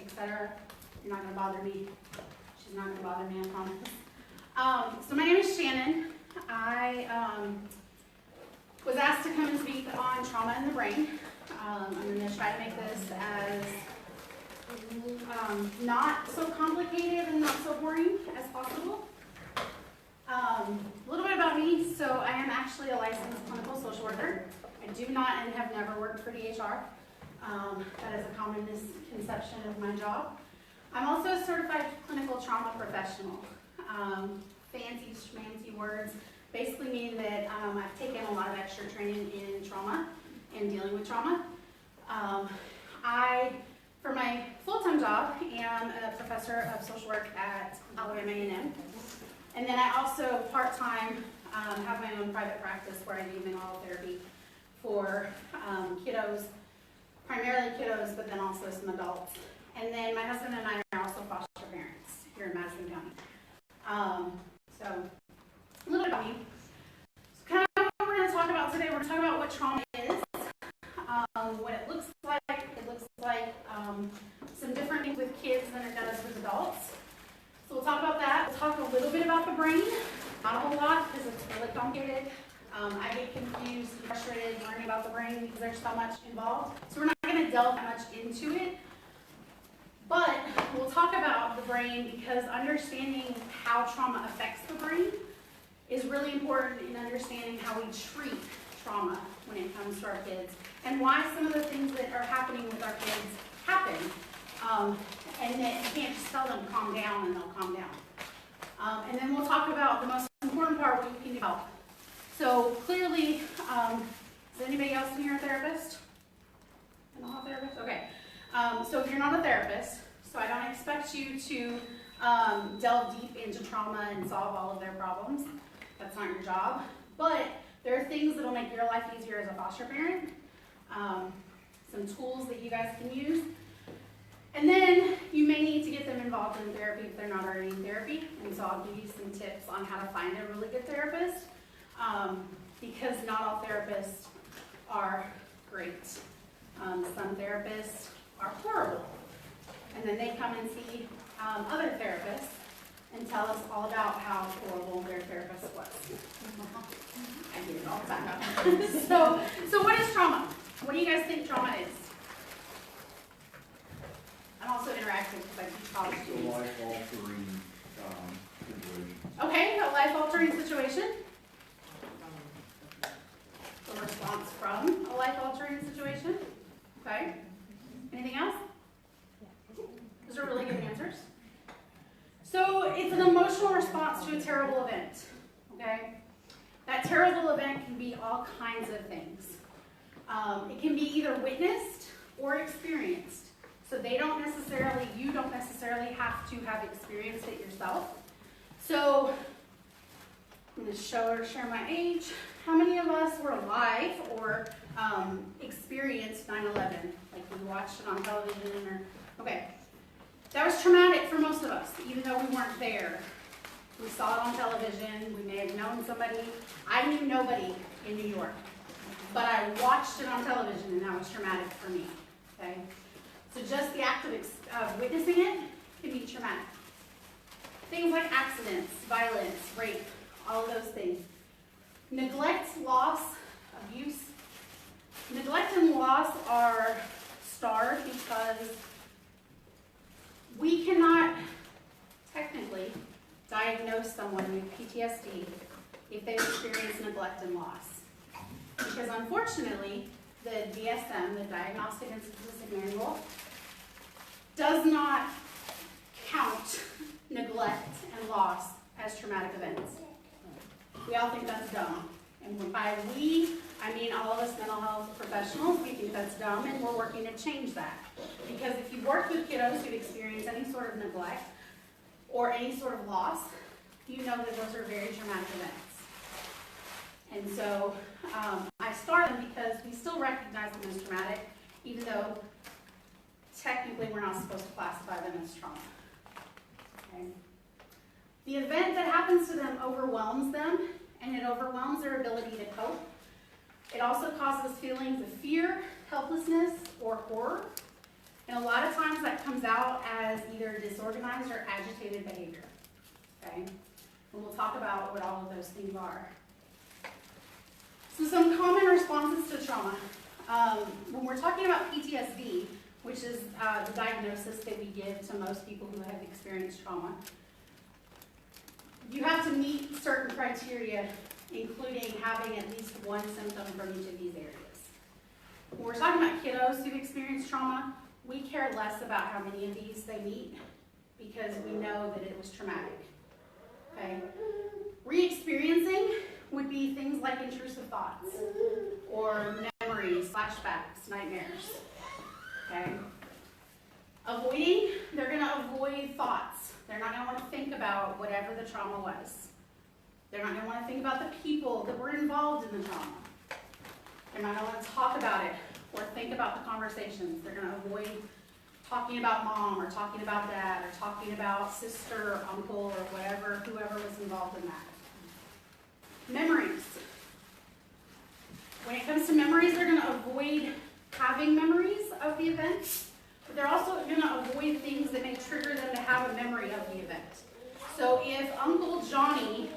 etc. You're not going to bother me. She's not going to bother me, I promise. So my name is Shannon. I was asked to come and speak on trauma in the brain. I'm going to try to make this as not so complicated and not so boring as possible. A little bit about me. So I am actually a licensed clinical social worker. I do not and have never worked for DHR. That is a common misconception of my job. I'm also a certified clinical trauma professional. Fancy schmancy words basically mean that I've taken a lot of extra training in trauma and dealing with trauma. I, for my full-time job, am a professor of social work at Alabama A&M. And then I also, part-time, have my own private practice where I do mental therapy for kiddos, primarily kiddos, but then also some adults. And then my husband and I are also foster parents here in Madison County. So a little bit about me. So kind of what we're going to talk about today, we're going to talk about what trauma is, what it looks like. It looks like some different things with kids than it does with adults. So we'll talk about that. We'll talk a little bit about the brain, not a whole lot because it's really complicated. I get confused and frustrated learning about the brain because there's so much involved. So we're not going to delve that much into it. But we'll talk about the brain because understanding how trauma affects the brain is really important in understanding how we treat trauma when it comes to our kids and why some of the things that are happening with our kids happen. And that you can't just tell them to calm down and they'll calm down. And then we'll talk about the most important part, what you can do to help. So clearly, is anybody else in here a therapist? Not a therapist? Okay. So if you're not a therapist, so I don't expect you to delve deep into trauma and solve all of their problems. That's not your job. But there are things that will make your life easier as a foster parent. Some tools that you guys can use. And then you may need to get them involved in therapy if they're not already in therapy. And so I'll give you some tips on how to find a really good therapist. Because not all therapists are great. Some therapists are horrible. And then they come and see other therapists and tell us all about how horrible their therapist was. I get it all the time. So what is trauma? What do you guys think trauma is? I'm also interactive because I teach college students. A life-altering situation. Okay, a life-altering situation. A response from a life-altering situation. Okay. Anything else? Those are really good answers. So it's an emotional response to a terrible event. Okay. That terrible event can be all kinds of things. It can be either witnessed or experienced. So you don't necessarily have to have experienced it yourself. So I'm going to share my age. How many of us were alive or experienced 9/11? Like we watched it on television or, okay. That was traumatic for most of us, even though we weren't there. We saw it on television, we may have known somebody. I knew nobody in New York, but I watched it on television and that was traumatic for me, okay? So just the act of witnessing it can be traumatic. Things like accidents, violence, rape, all of those things. Neglect, loss, abuse. Neglect and loss are starred because we cannot technically diagnose someone with PTSD if they've experienced neglect and loss. Because unfortunately, the DSM, the Diagnostic and Statistic Manual, does not count neglect and loss as traumatic events. We all think that's dumb. And by we, I mean all of us mental health professionals, we think that's dumb and we're working to change that. Because if you work with kiddos who've experienced any sort of neglect or any sort of loss, you know that those are very traumatic events. And so I start them because we still recognize them as traumatic, even though technically we're not supposed to classify them as trauma. Okay? The event that happens to them overwhelms them, and it overwhelms their ability to cope. It also causes feelings of fear, helplessness, or horror. And a lot of times that comes out as either disorganized or agitated behavior, okay? And we'll talk about what all of those things are. So some common responses to trauma. When we're talking about PTSD, which is the diagnosis that we give to most people who have experienced trauma, you have to meet certain criteria, including having at least one symptom from each of these areas. When we're talking about kiddos who've experienced trauma, we care less about how many of these they meet because we know that it was traumatic. Okay? Re-experiencing would be things like intrusive thoughts or memories, flashbacks, nightmares. Okay? Avoiding, they're going to avoid thoughts. They're not going to want to think about whatever the trauma was. They're not going to want to think about the people that were involved in the trauma. They're not going to want to talk about it or think about the conversations. They're going to avoid talking about mom or talking about dad or talking about sister or uncle or whatever, whoever was involved in that. Memories. When it comes to memories, they're going to avoid having memories of the event, but they're also going to avoid things that may trigger them to have a memory of the event. So if Uncle Johnny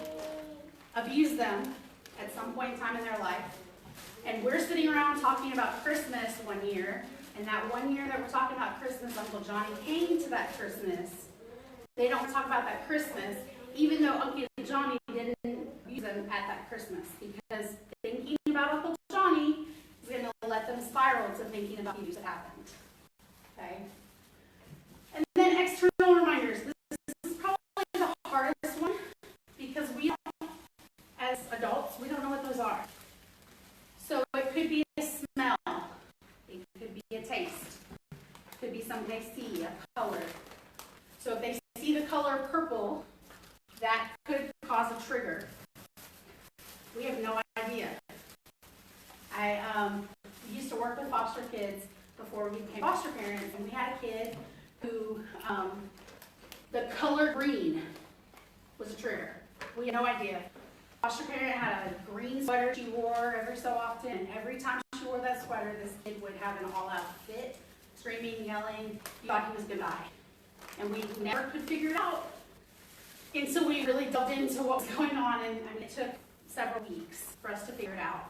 abused them at some point in time in their life, and we're sitting around talking about Christmas one year, and that one year that we're talking about Christmas, Uncle Johnny came to that Christmas, they don't talk about that Christmas, even though Uncle Johnny didn't abuse them at that Christmas, because thinking about Uncle Johnny is going to let them spiral to thinking about the abuse that happened. Okay? And then external reminders. This is probably the hardest one, because we don't, as adults, we don't know what those are. So it could be a smell, it could be a taste, it could be something they see, a color. So if they see the color purple, that could cause a trigger. We have no idea. I used to work with foster kids before we became foster parents, and we had a kid who the color green was a trigger. We had no idea. Foster parent had a green sweater she wore every so often, and every time she wore that sweater, this kid would have an all-out fit, screaming, yelling. He thought he was going to die. And we never could figure it out. And so we really delved into what was going on, and I mean, it took several weeks for us to figure it out.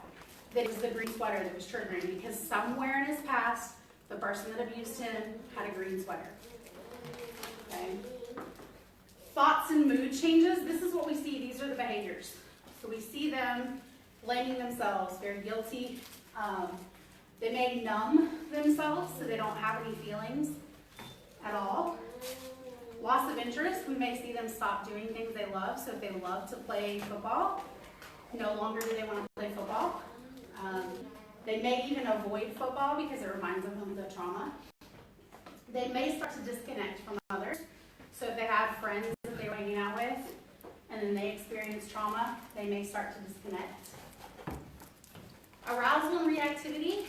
That it was the green sweater that was triggering, because somewhere in his past, the person that abused him had a green sweater. Okay? Thoughts and mood changes, this is what we see. These are the behaviors. So we see them blaming themselves, very guilty. They may numb themselves so they don't have any feelings at all. Loss of interest, we may see them stop doing things they love. So if they love to play football, no longer do they want to play football. They may even avoid football because it reminds them of the trauma. They may start to disconnect from others. So if they had friends that they were hanging out with, and then they experience trauma, they may start to disconnect. Arousal and reactivity,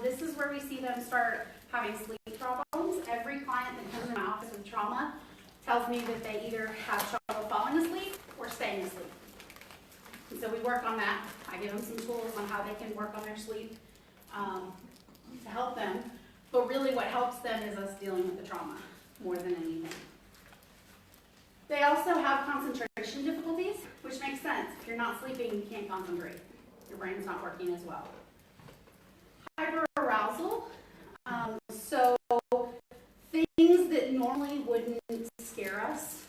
this is where we see them start having sleep problems. Every client that comes in my office with trauma tells me that they either have trouble falling asleep or staying asleep. And so we work on that. I give them some tools on how they can work on their sleep to help them. But really what helps them is us dealing with the trauma more than anything. They also have concentration difficulties, which makes sense. If you're not sleeping, you can't concentrate. Your brain's not working as well. Hyperarousal. So things that normally wouldn't scare us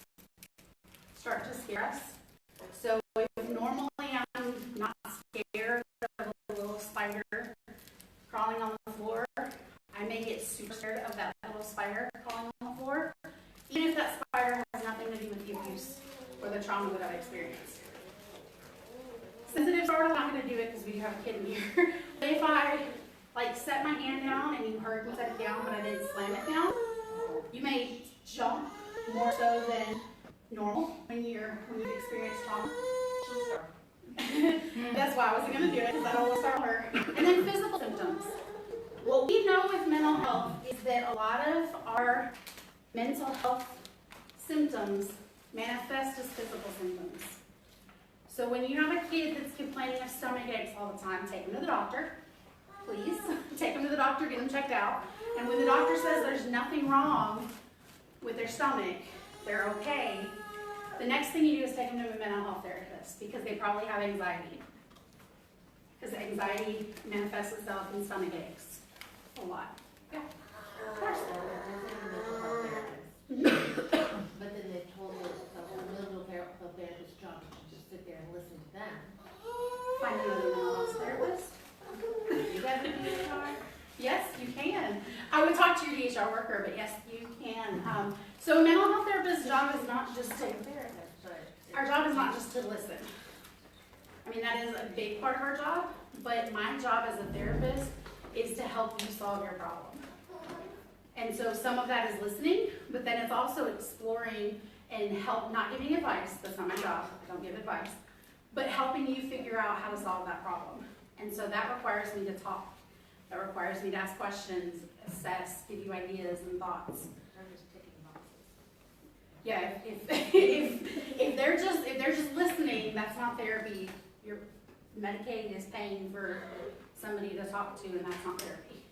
start to scare us. So if normally I'm not scared of a little spider crawling on the floor, I may get super scared of that little spider crawling on the floor, even if that spider has nothing to do with the abuse or the trauma that I've experienced. Sensitive startle, I'm not going to do it because we do have a kid in here. But if I set my hand down and you heard me set it down but I didn't slam it down, you may jump more so than normal when you've experienced trauma. That's why I wasn't going to do it, because I don't want to startle her. And then physical symptoms. What we know with mental health is that a lot of our mental health symptoms manifest as physical symptoms. So when you have a kid that's complaining of stomach aches all the time, take them to the doctor. Please take them to the doctor, get them checked out. And when the doctor says there's nothing wrong with their stomach, they're okay, the next thing you do is take them to a mental health therapist because they probably have anxiety. Because anxiety manifests itself in stomach aches a lot. Yeah, of course. But then they told the mental therapist's job to just sit there and listen to them. Find another mental health therapist. You guys are doing it hard? Yes, you can. I would talk to your DHR worker, but yes, you can. So a mental health therapist's job is not just to, our job is not just to listen. I mean, that is a big part of our job, but my job as a therapist is to help you solve your problem. And so some of that is listening, but then it's also exploring and help, not giving advice, that's not my job, I don't give advice, but helping you figure out how to solve that problem. And so that requires me to talk. That requires me to ask questions, assess, give you ideas and thoughts. I'm just ticking boxes. Yeah, if they're just listening, that's not therapy. Your Medicaid is paying for somebody to talk to, and that's not therapy.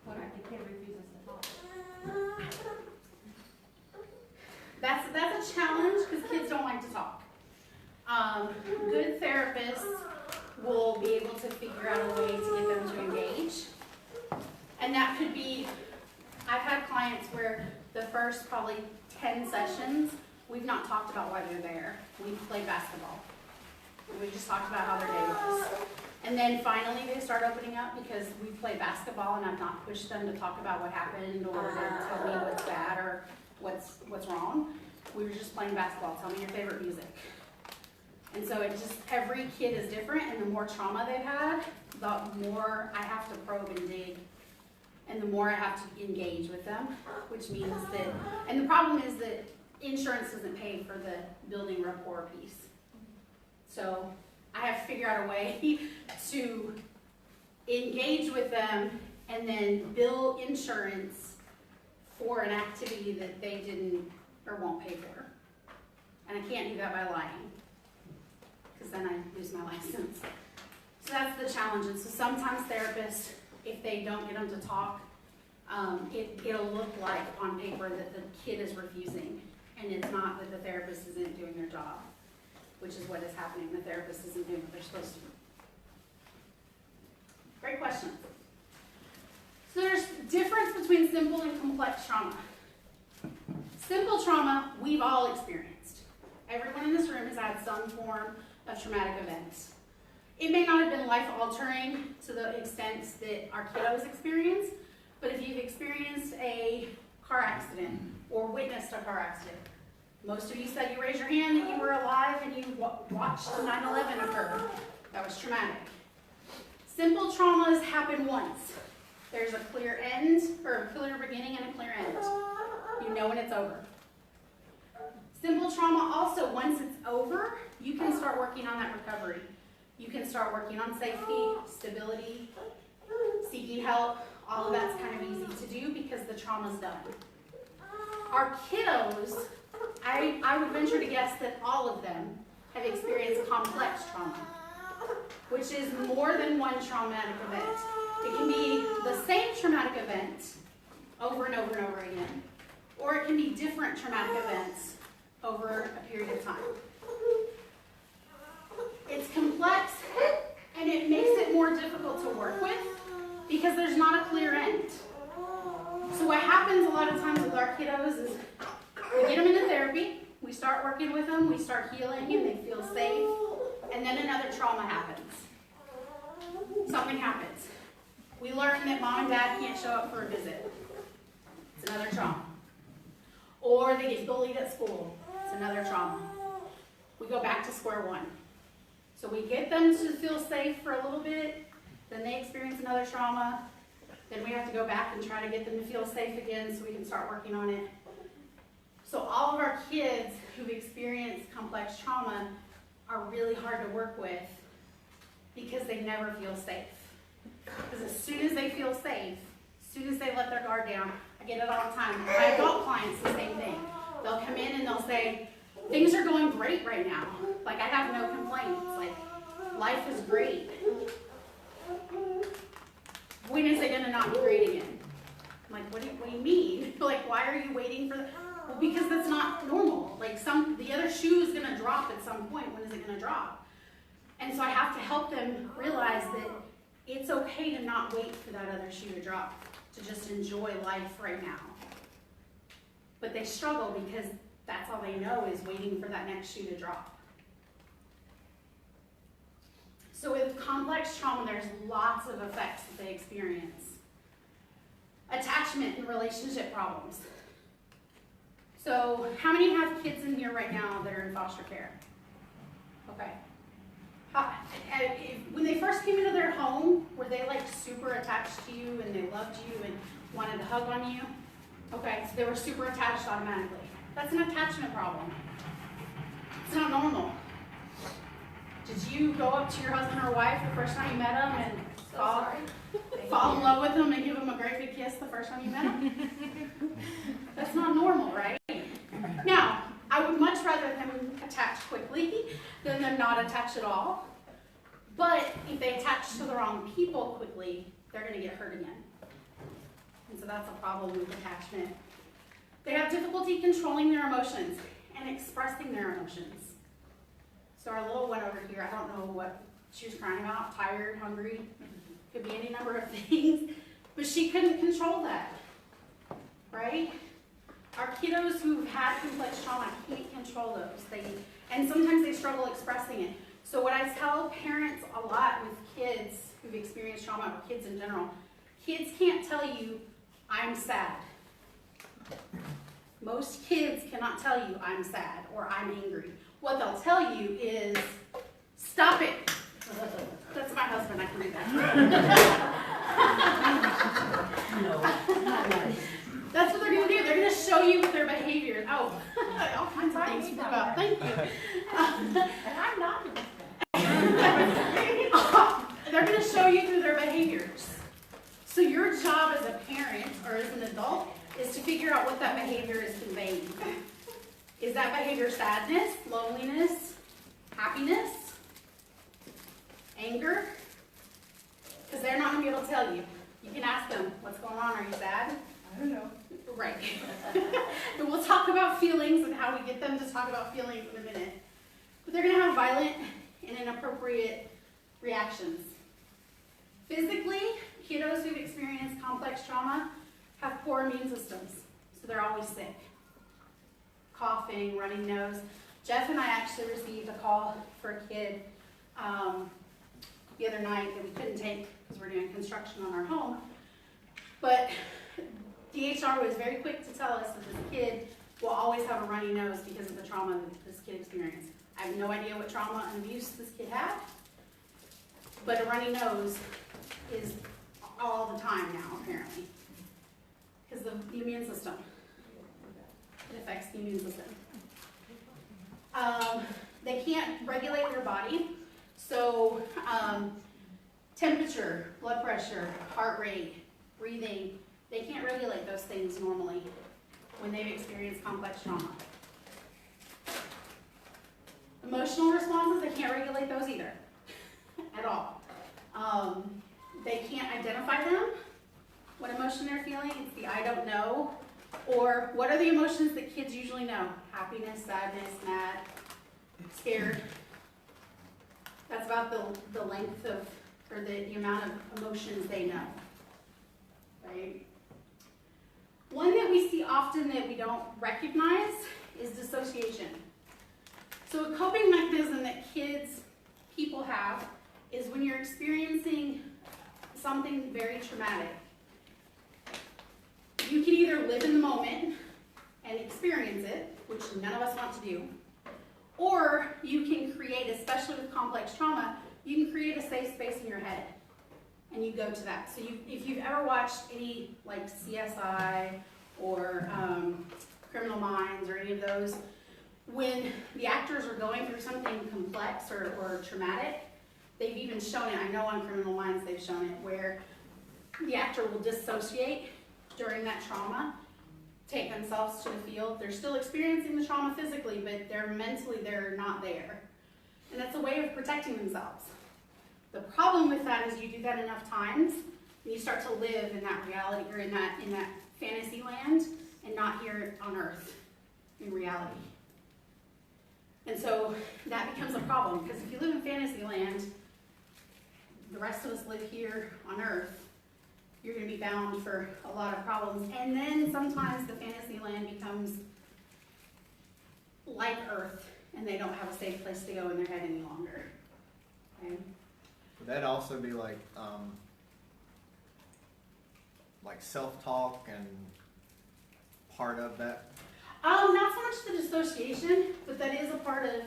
What if the kid refuses to talk? That's a challenge because kids don't like to talk. Good therapists will be able to figure out a way to get them to engage. And that could be, I've had clients where the first probably 10 sessions, we've not talked about why they're there. We've played basketball. We just talked about how their day was. And then finally they start opening up because we play basketball and I've not pushed them to talk about what happened or to tell me what's bad or what's wrong. We were just playing basketball. Tell me your favorite music. And so it just, every kid is different, and the more trauma they've had, the more I have to probe and dig, and the more I have to engage with them, which means that, and the problem is that insurance doesn't pay for the building rapport piece. So I have to figure out a way to engage with them and then bill insurance for an activity that they didn't or won't pay for. And I can't do that by lying, because then I lose my license. So that's the challenge. And so sometimes therapists, if they don't get them to talk, it'll look like on paper that the kid is refusing, and it's not that the therapist isn't doing their job, which is what is happening. The therapist isn't doing what they're supposed to do. Great question. So there's difference between simple and complex trauma. Simple trauma, we've all experienced. Everyone in this room has had some form of traumatic events. It may not have been life-altering to the extent that our kiddos experienced, but if you've experienced a car accident or witnessed a car accident, most of you said you raised your hand that you were alive and you watched 9/11 occur. That was traumatic. Simple traumas happen once. There's a clear end, or a clear beginning and a clear end. You know when it's over. Simple trauma also, once it's over, you can start working on that recovery. You can start working on safety, stability, seeking help. All of that's kind of easy to do because the trauma's done. Our kiddos, I would venture to guess that all of them have experienced complex trauma, which is more than one traumatic event. It can be the same traumatic event over and over and over again, or it can be different traumatic events over a period of time. It's complex, and it makes it more difficult to work with because there's not a clear end. So what happens a lot of times with our kiddos is we get them into therapy, we start working with them, we start healing, and they feel safe, and then another trauma happens. Something happens. We learn that mom and dad can't show up for a visit. It's another trauma. Or they get bullied at school. It's another trauma. We go back to square one. So we get them to feel safe for a little bit, then they experience another trauma, then we have to go back and try to get them to feel safe again so we can start working on it. So all of our kids who've experienced complex trauma are really hard to work with because they never feel safe. Because as soon as they feel safe, as soon as they let their guard down, I get it all the time. My adult clients, the same thing. They'll come in and they'll say, things are going great right now. Like, I have no complaints. Like, life is great. When is it going to not be great again? I'm like, what do you mean? Like, why are you waiting for the, well, because that's not normal. Like the other shoe is gonna drop at some point. When is it gonna drop? And so I have to help them realize that it's okay to not wait for that other shoe to drop, to just enjoy life right now. But they struggle because that's all they know is waiting for that next shoe to drop. So with complex trauma, there's lots of effects that they experience. Attachment and relationship problems. So how many have kids in here right now that are in foster care? Okay. When they first came into their home, were they like super attached to you and they loved you and wanted to hug on you? Okay, so they were super attached automatically. That's an attachment problem. It's not normal. Did you go up to your husband or wife the first time you met them and fall in love with them and give them a great big kiss the first time you met them? That's not normal, right? Now, I would much rather them attach quickly than them not attach at all. But if they attach to the wrong people quickly, they're going to get hurt again. And so that's a problem with attachment. They have difficulty controlling their emotions and expressing their emotions. So our little one over here, I don't know what she was crying about, tired, hungry, could be any number of things, but she couldn't control that, right? Our kiddos who've had complex trauma can't control those. And sometimes they struggle expressing it. So what I tell parents a lot with kids who've experienced trauma, or kids in general, kids can't tell you, I'm sad. Most kids cannot tell you, I'm sad or I'm angry. What they'll tell you is, stop it. That's my husband, I can do that. No, not nice. That's what they're going to do. They're going to show you with their behavior. Oh, all kinds of things to talk about. Thank you. And I'm not doing They're going to show you through their behaviors. So your job as a parent or as an adult is to figure out what that behavior is conveying. Is that behavior sadness, loneliness, happiness, anger? Because they're not going to be able to tell you. You can ask them, what's going on? Are you sad? I don't know. Right. And we'll talk about feelings and how we get them to talk about feelings in a minute. But they're going to have violent and inappropriate reactions. Physically, kiddos who've experienced complex trauma have poor immune systems, so they're always sick. Coughing, running nose. Jeff and I actually received a call for a kid the other night that we couldn't take because we're doing construction on our home. But DHR was very quick to tell us that this kid will always have a runny nose because of the trauma that this kid experienced. I have no idea what trauma and abuse this kid had, but a runny nose is all the time now, apparently, because of the immune system. It affects the immune system. They can't regulate their body, so temperature, blood pressure, heart rate, breathing, they can't regulate those things normally when they've experienced complex trauma. Emotional responses, they can't regulate those either, at all. They can't identify them, what emotion they're feeling. It's the I don't know. Or what are the emotions that kids usually know? Happiness, sadness, mad, scared. That's about the length of, or the amount of emotions they know, right? One that we see often that we don't recognize is dissociation. So a coping mechanism that people have is when you're experiencing something very traumatic. You can either live in the moment and experience it, which none of us want to do, or you can create, especially with complex trauma, you can create a safe space in your head, and you go to that. So if you've ever watched any like CSI or Criminal Minds or any of those, when the actors are going through something complex or traumatic, they've even shown it, I know on Criminal Minds they've shown it, where the actor will dissociate during that trauma, take themselves to the field. They're still experiencing the trauma physically, but they're not there. And that's a way of protecting themselves. The problem with that is you do that enough times, and you start to live in that reality, or in that fantasy land and not here on earth in reality. And so that becomes a problem, because if you live in fantasy land, the rest of us live here on earth, you're going to be bound for a lot of problems. And then sometimes the fantasy land becomes like earth, and they don't have a safe place to go in their head any longer. Okay? Would that also be like self-talk and part of that? Not so much the dissociation, but that is a part of,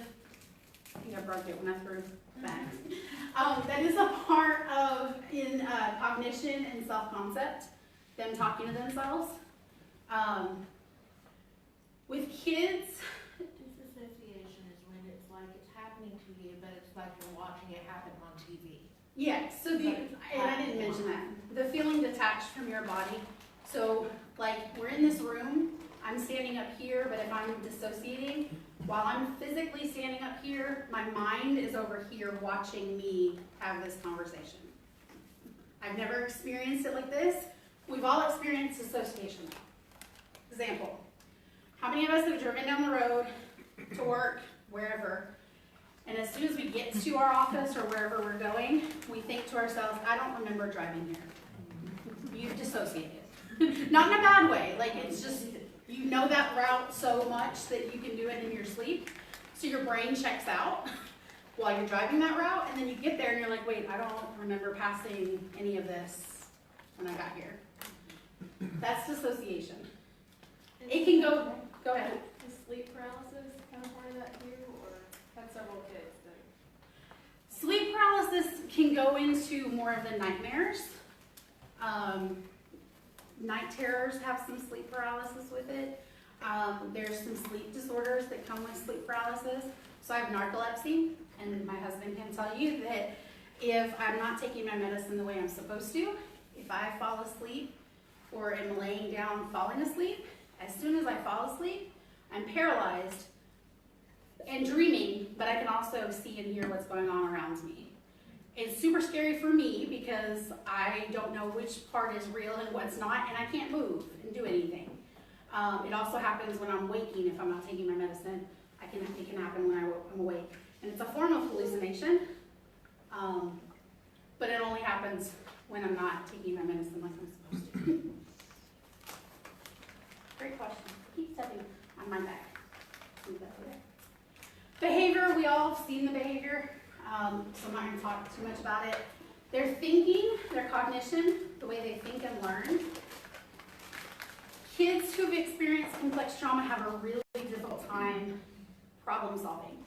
I think I broke it when I threw that. That is a part of in cognition and self-concept, them talking to themselves. With kids, Disassociation is when it's like it's happening to you, but it's like you're watching it happen on TV. yeah, so and I didn't mention that, the feeling detached from your body. So like we're in this room, I'm standing up here, but if I'm dissociating, while I'm physically standing up here, my mind is over here watching me have this conversation. I've never experienced it like this. We've all experienced dissociation. Example, how many of us have driven down the road to work, wherever, and as soon as we get to our office or wherever we're going, we think to ourselves, I don't remember driving here. You've dissociated. Not in a bad way, like it's just, you know that route so much that you can do it in your sleep. So your brain checks out while you're driving that route, and then you get there and you're like, wait, I don't remember passing any of this when I got here. That's dissociation. It can go ahead. Is sleep paralysis kind of part of that too, or had several kids that... Sleep paralysis can go into more of the nightmares. Night terrors have some sleep paralysis with it. There's some sleep disorders that come with sleep paralysis. So I have narcolepsy, and my husband can tell you that if I'm not taking my medicine the way I'm supposed to, if I fall asleep or am laying down falling asleep, as soon as I fall asleep, I'm paralyzed and dreaming, but I can also see and hear what's going on around me. It's super scary for me because I don't know which part is real and what's not, and I can't move and do anything. It also happens when I'm waking if I'm not taking my medicine. It can happen when I'm awake. And it's a form of hallucination, but it only happens when I'm not taking my medicine like I'm supposed to. Great question. Keep stepping on my back. Behavior, we all have seen the behavior. So I'm not going to talk too much about it. Their thinking, their cognition, the way they think and learn. Kids who've experienced complex trauma have a really difficult time problem solving.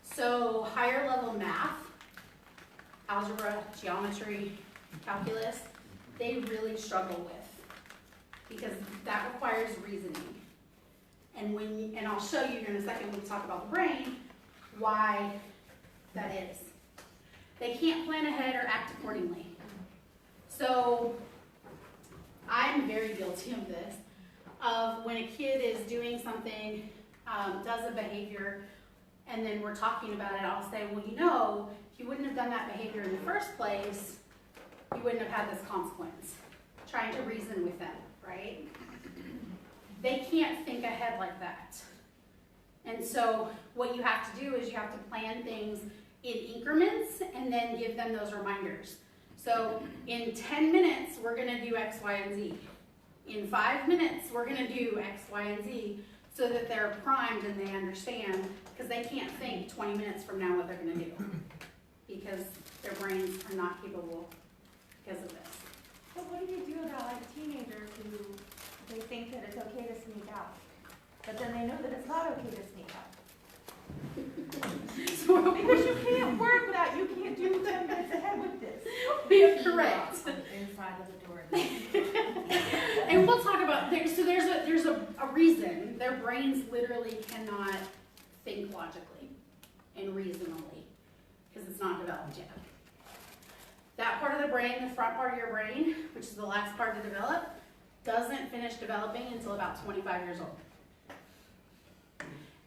So higher level math, algebra, geometry, calculus, they really struggle with because that requires reasoning. And I'll show you in a second when we talk about the brain why that is. They can't plan ahead or act accordingly. So I'm very guilty of this, of when a kid is doing something, does a behavior, and then we're talking about it, I'll say, well, you know, if you wouldn't have done that behavior in the first place, you wouldn't have had this consequence. Trying to reason with them, right? They can't think ahead like that. And so what you have to do is you have to plan things in increments and then give them those reminders. So in 10 minutes, we're going to do X, Y, and Z. In 5 minutes, we're going to do X, Y, and Z so that they're primed and they understand, because they can't think 20 minutes from now what they're going to do because their brains are not capable because of this. But what do you do about like teenagers who they think that it's okay to sneak out, but then they know that it's not okay to sneak out? So, Because you can't work without, you can't do 10 minutes ahead with this. yeah, correct. On the inside of the door. And we'll talk about so there's a reason their brains literally cannot think logically and reasonably because it's not developed yet. That part of the brain, the front part of your brain, which is the last part to develop, doesn't finish developing until about 25 years old.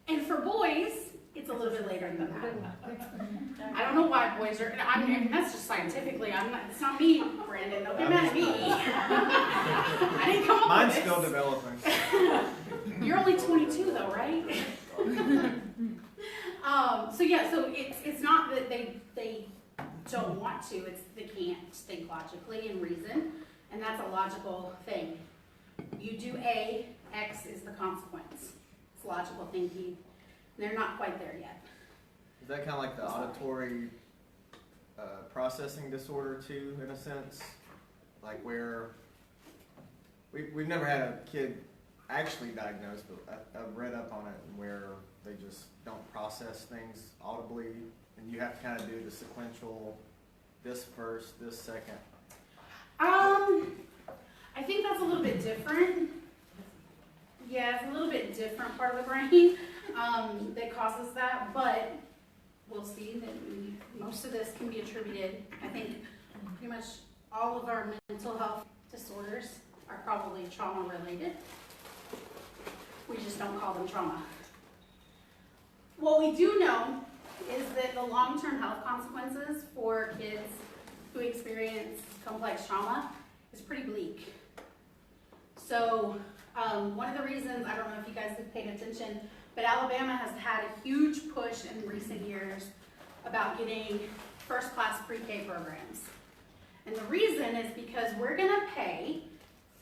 And for boys, It's a little bit later than that. I don't know why boys are, I mean, that's just scientifically, it's not me, Brandon, don't get mad at me. I didn't come up Mine's with still this. developing. You're only 22 though, right? So yeah, so it's not that they don't want to, it's they can't think logically and reason, and that's a logical thing. You do A, X is the consequence. It's logical thinking. They're not quite there yet. Is that kind of like the auditory processing disorder too, in a sense? Like where we've never had a kid actually diagnosed, but I've read up on it where they just don't process things audibly, and you have to kind of do the sequential, this first, this second. I think that's a little bit different. Yeah, it's a little bit different part of the brain that causes that, but we'll see that most of this can be attributed. I think pretty much all of our mental health disorders are probably trauma related. We just don't call them trauma. What we do know is that the long-term health consequences for kids who experience complex trauma is pretty bleak. So one of the reasons, I don't know if you guys have paid attention, but Alabama has had a huge push in recent years about getting first-class pre-K programs. And the reason is because we're going to pay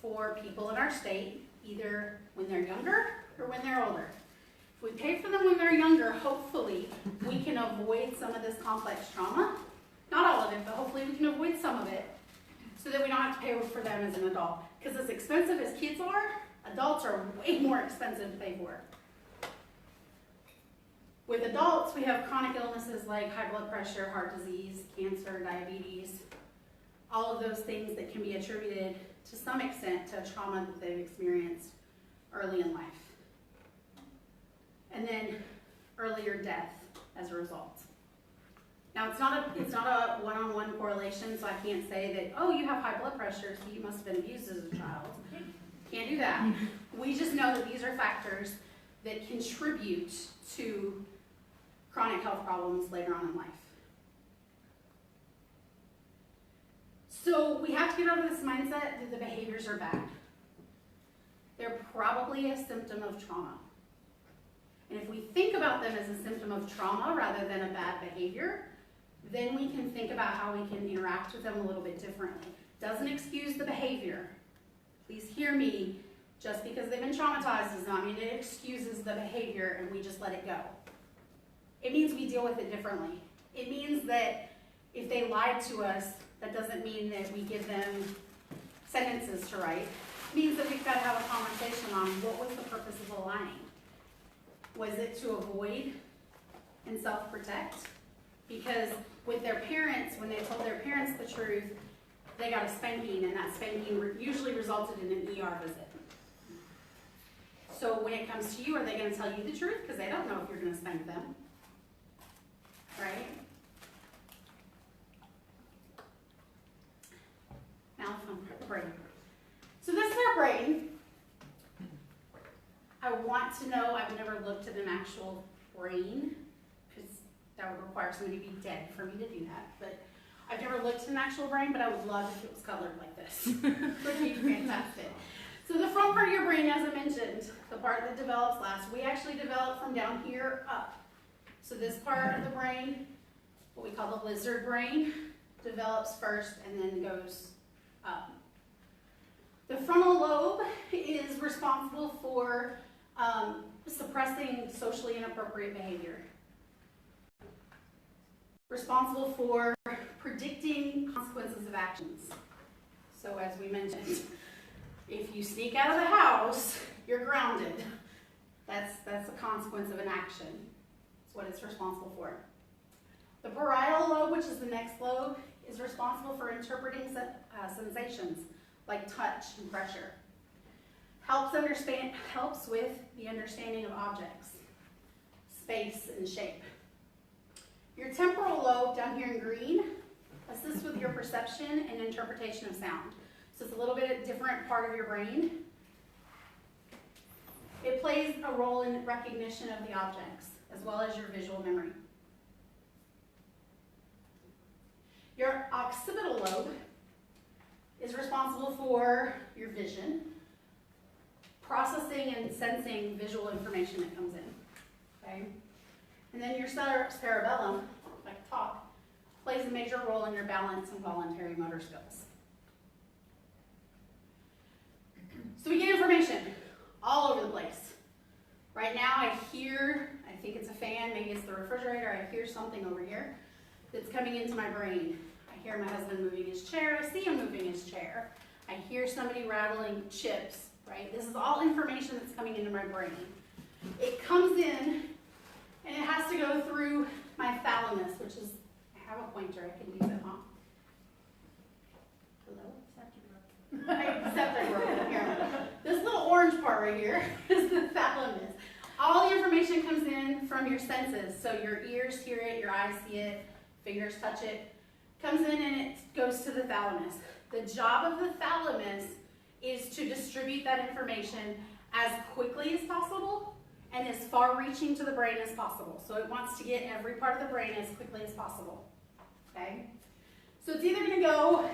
for people in our state either when they're younger or when they're older. If we pay for them when they're younger, hopefully we can avoid some of this complex trauma. Not all of it, but hopefully we can avoid some of it so that we don't have to pay for them as an adult. Because as expensive as kids are, adults are way more expensive to pay for. With adults, we have chronic illnesses like high blood pressure, heart disease, cancer, diabetes, all of those things that can be attributed to some extent to trauma that they've experienced early in life. And then earlier death as a result. Now it's not a one-on-one correlation, so I can't say that, oh, you have high blood pressure, so you must have been abused as a child. Can't do that. We just know that these are factors that contribute to chronic health problems later on in life. So we have to get out of this mindset that the behaviors are bad. They're probably a symptom of trauma. And if we think about them as a symptom of trauma rather than a bad behavior, then we can think about how we can interact with them a little bit differently. Doesn't excuse the behavior. Please hear me. Just because they've been traumatized does not mean it excuses the behavior and we just let it go. It means we deal with it differently. It means that if they lied to us, that doesn't mean that we give them sentences to write. It means that we've got to have a conversation on what was the purpose of the lying. Was it to avoid and self-protect? Because with their parents, when they told their parents the truth, they got a spanking, and that spanking usually resulted in an ER visit. So when it comes to you, are they going to tell you the truth? Because they don't know if you're going to spank them. Right? Now from brain. So this is our brain. I want to know, I've never looked at an actual brain, because that would require somebody to be dead for me to do that. But I've never looked at an actual brain, but I would love if it was colored like this. It would be fantastic. So the front part of your brain, as I mentioned, the part that develops last, we actually develop from down here up. So this part of the brain, what we call the lizard brain, develops first and then goes up. The frontal lobe is responsible for suppressing socially inappropriate behavior. Responsible for predicting consequences of actions. So as we mentioned, if you sneak out of the house, you're grounded. That's a consequence of an action. That's what it's responsible for. The parietal lobe, which is the next lobe, is responsible for interpreting sensations like touch and pressure. Helps with the understanding of objects, space, and shape. Your temporal lobe, down here in green, assists with your perception and interpretation of sound. So it's a little bit of a different part of your brain. It plays a role in recognition of the objects as well as your visual memory. Your occipital lobe is responsible for your vision, processing and sensing visual information that comes in, okay? And then your cerebellum, like talk, plays a major role in your balance and voluntary motor skills. So we get information all over the place. Right now I think it's a fan, maybe it's the refrigerator, I hear something over here that's coming into my brain. I hear my husband moving his chair, I see him moving his chair. I hear somebody rattling chips, right? This is all information that's coming into my brain. It comes in and it has to go through my thalamus, which is, I have a pointer, I can use it, huh? Hello? Except I broke it here. This little orange part right here is the thalamus. All the information comes in from your senses. So your ears hear it, your eyes see it, fingers touch it. Comes in and it goes to the thalamus. The job of the thalamus is to distribute that information as quickly as possible and as far reaching to the brain as possible. So it wants to get every part of the brain as quickly as possible. Okay? So it's either going to go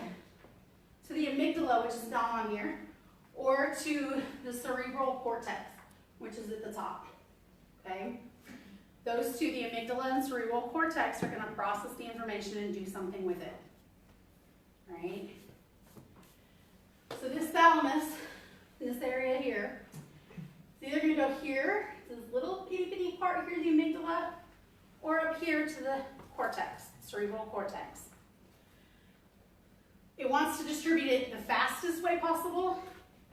to the amygdala, which is down on here, or to the cerebral cortex, which is at the top. Okay? Those two, the amygdala and cerebral cortex, are going to process the information and do something with it. Right? So this thalamus, this area here, it's either going to go here, this little itty bitty part here, the amygdala, or up here to the cortex, cerebral cortex. It wants to distribute it the fastest way possible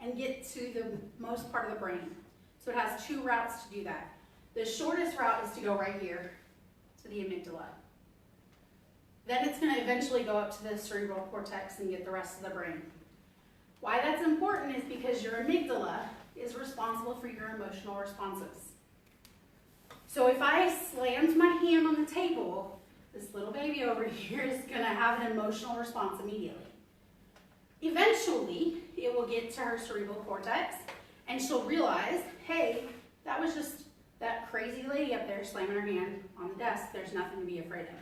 and get to the most part of the brain. So it has two routes to do that. The shortest route is to go right here to the amygdala. Then it's going to eventually go up to the cerebral cortex and get the rest of the brain. Why that's important is because your amygdala is responsible for your emotional responses. So if I slammed my hand on the table, this little baby over here is going to have an emotional response immediately. Eventually, it will get to her cerebral cortex, and she'll realize, hey, that was just that crazy lady up there slamming her hand on the desk. There's nothing to be afraid of.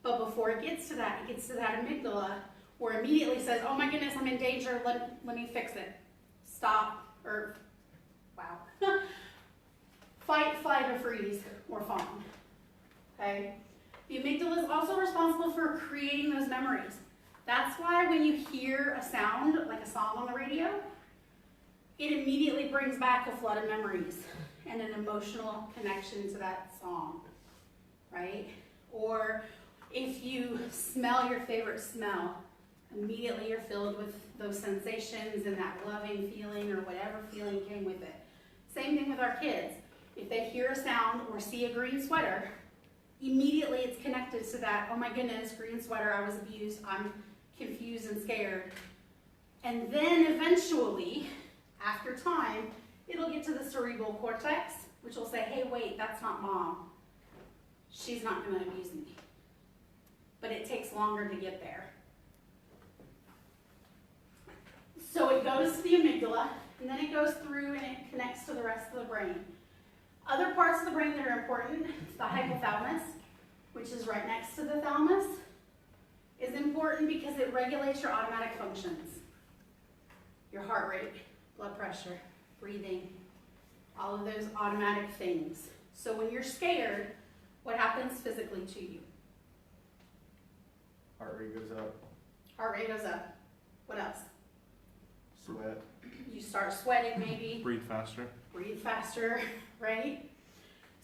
But before it gets to that, it gets to that amygdala, where it immediately says, oh my goodness, I'm in danger, let me fix it. Stop, or, wow. Fight, flight, or freeze, or fawn. Okay? The amygdala is also responsible for creating those memories. That's why when you hear a sound, like a song on the radio, it immediately brings back a flood of memories and an emotional connection to that song, right? Or if you smell your favorite smell, immediately you're filled with those sensations and that loving feeling or whatever feeling came with it. Same thing with our kids. If they hear a sound or see a green sweater, immediately it's connected to that, oh my goodness, green sweater, I was abused, I'm confused and scared. And then eventually, after time, it'll get to the cerebral cortex, which will say, hey, wait, that's not mom. She's not going to abuse me. But it takes longer to get there. So it goes to the amygdala, and then it goes through and it connects to the rest of the brain. Other parts of the brain that are important, the hypothalamus, which is right next to the thalamus, is important because it regulates your automatic functions. Your heart rate, blood pressure, breathing, all of those automatic things. So when you're scared, what happens physically to you? Heart rate goes up. Heart rate goes up. What else? Sweat. You start sweating maybe. Breathe faster. Breathe faster, right?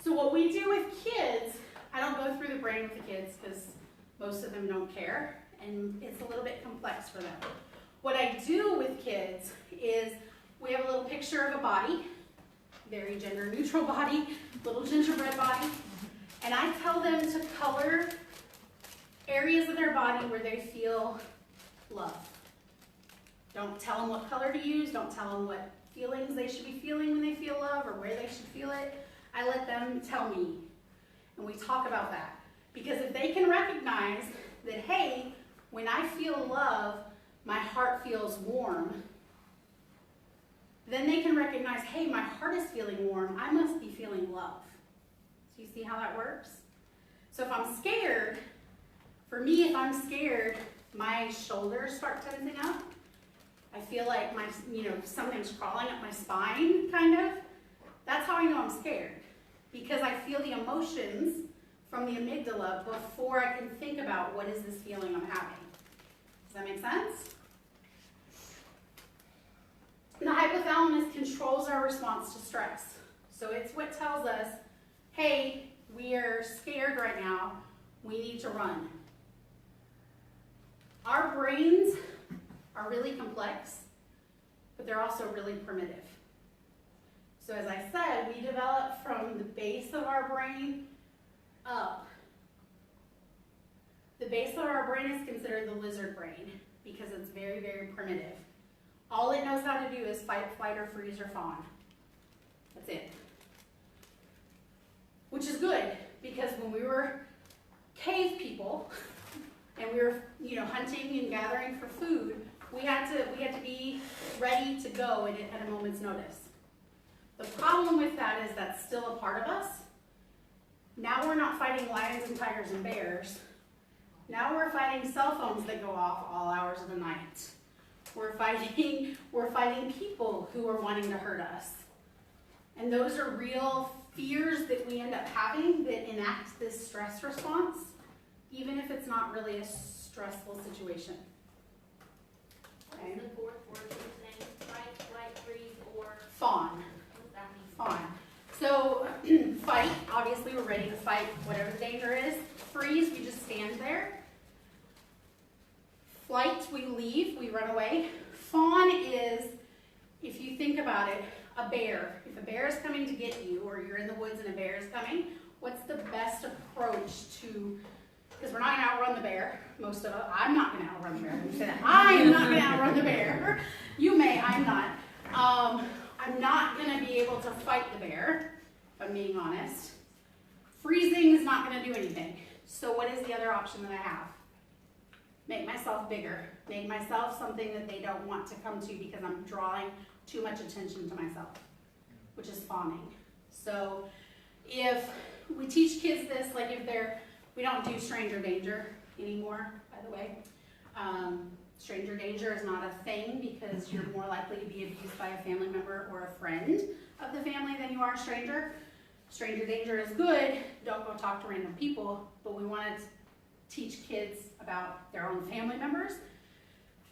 So what we do with kids, I don't go through the brain with the kids because most of them don't care, and it's a little bit complex for them. What I do with kids is we have a little picture of a body, very gender neutral body, little gingerbread body, and I tell them to color areas of their body where they feel love. Don't tell them what color to use, don't tell them what feelings they should be feeling when they feel love or where they should feel it. I let them tell me, and we talk about that. Because if they can recognize that, hey, when I feel love, my heart feels warm, then they can recognize, hey, my heart is feeling warm, I must be feeling love. Do you see how that works? So if I'm scared, for me, if I'm scared, my shoulders start tensing up. I feel like my, something's crawling up my spine, kind of. That's how I know I'm scared. Because I feel the emotions from the amygdala before I can think about what is this feeling I'm having. Does that make sense? The hypothalamus controls our response to stress. So it's what tells us, hey, we are scared right now, we need to run. Our brains are really complex, but they're also really primitive. So as I said, we develop from the base of our brain up. The base of our brain is considered the lizard brain because it's very, very primitive. All it knows how to do is fight, flight, or freeze, or fawn. That's it. Which is good, because when we were cave people, and we were, hunting and gathering for food, we had to be ready to go at a moment's notice. The problem with that is that's still a part of us. Now we're not fighting lions and tigers and bears. Now we're fighting cell phones that go off all hours of the night. We're fighting people who are wanting to hurt us. And those are real fears that we end up having that enact this stress response, even if it's not really a stressful situation. Okay. What's the fourth word you were saying? Fight, flight, freeze, or Fawn. what's that mean? Fawn. So fight, obviously we're ready to fight whatever the danger is. Freeze, we just stand there. Flight, we leave, we run away. Fawn is, if you think about it, a bear. If a bear is coming to get you, or you're in the woods and a bear is coming, what's the best approach to, because we're not going to outrun the bear, most of us. I'm not going to outrun the bear. Let me say that. I am not going to outrun the bear. You may, I'm not. I'm not going to be able to fight the bear, if I'm being honest. Freezing is not going to do anything. So what is the other option that I have? Make myself bigger. Make myself something that they don't want to come to because I'm drawing too much attention to myself, which is fawning. So if we teach kids this, like we don't do stranger danger anymore, by the way. Stranger danger is not a thing because you're more likely to be abused by a family member or a friend of the family than you are a stranger. Stranger danger is good. Don't go talk to random people, but we want to teach kids about their own family members.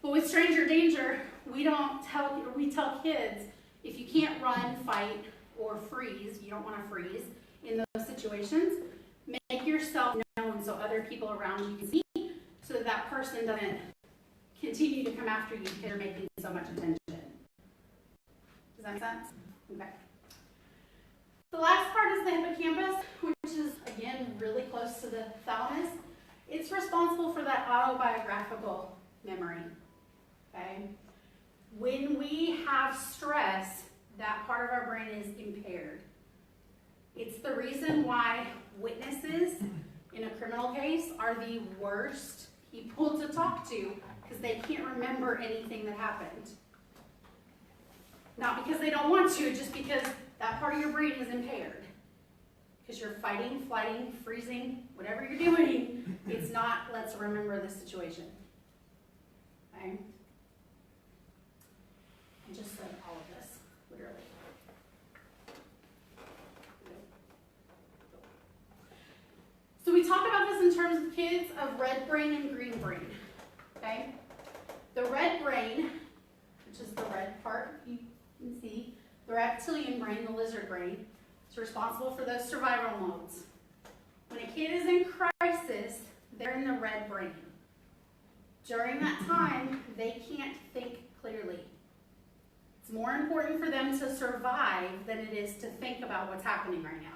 But with stranger danger, we tell kids, if you can't run, fight, or freeze, you don't want to freeze in those situations, make yourself known so other people around you can see, so that person doesn't continue to come after you because you're making so much attention. Does that make sense? Okay. The last part is the hippocampus, which is, again, really close to the thalamus. It's responsible for that autobiographical memory. Okay? When we have stress, that part of our brain is impaired. It's the reason why witnesses in a criminal case are the worst people to talk to because they can't remember anything that happened. Not because they don't want to, just because that part of your brain is impaired. Because you're fighting, flighting, freezing, whatever you're doing, it's not, let's remember this situation. Okay? I just said all of this, literally. So we talk about this in terms of kids of red brain and green brain. Okay? The red brain, which is the red part you can see, the reptilian brain, the lizard brain, is responsible for those survival modes. When a kid is in crisis, they're in the red brain. During that time, they can't think clearly. It's more important for them to survive than it is to think about what's happening right now.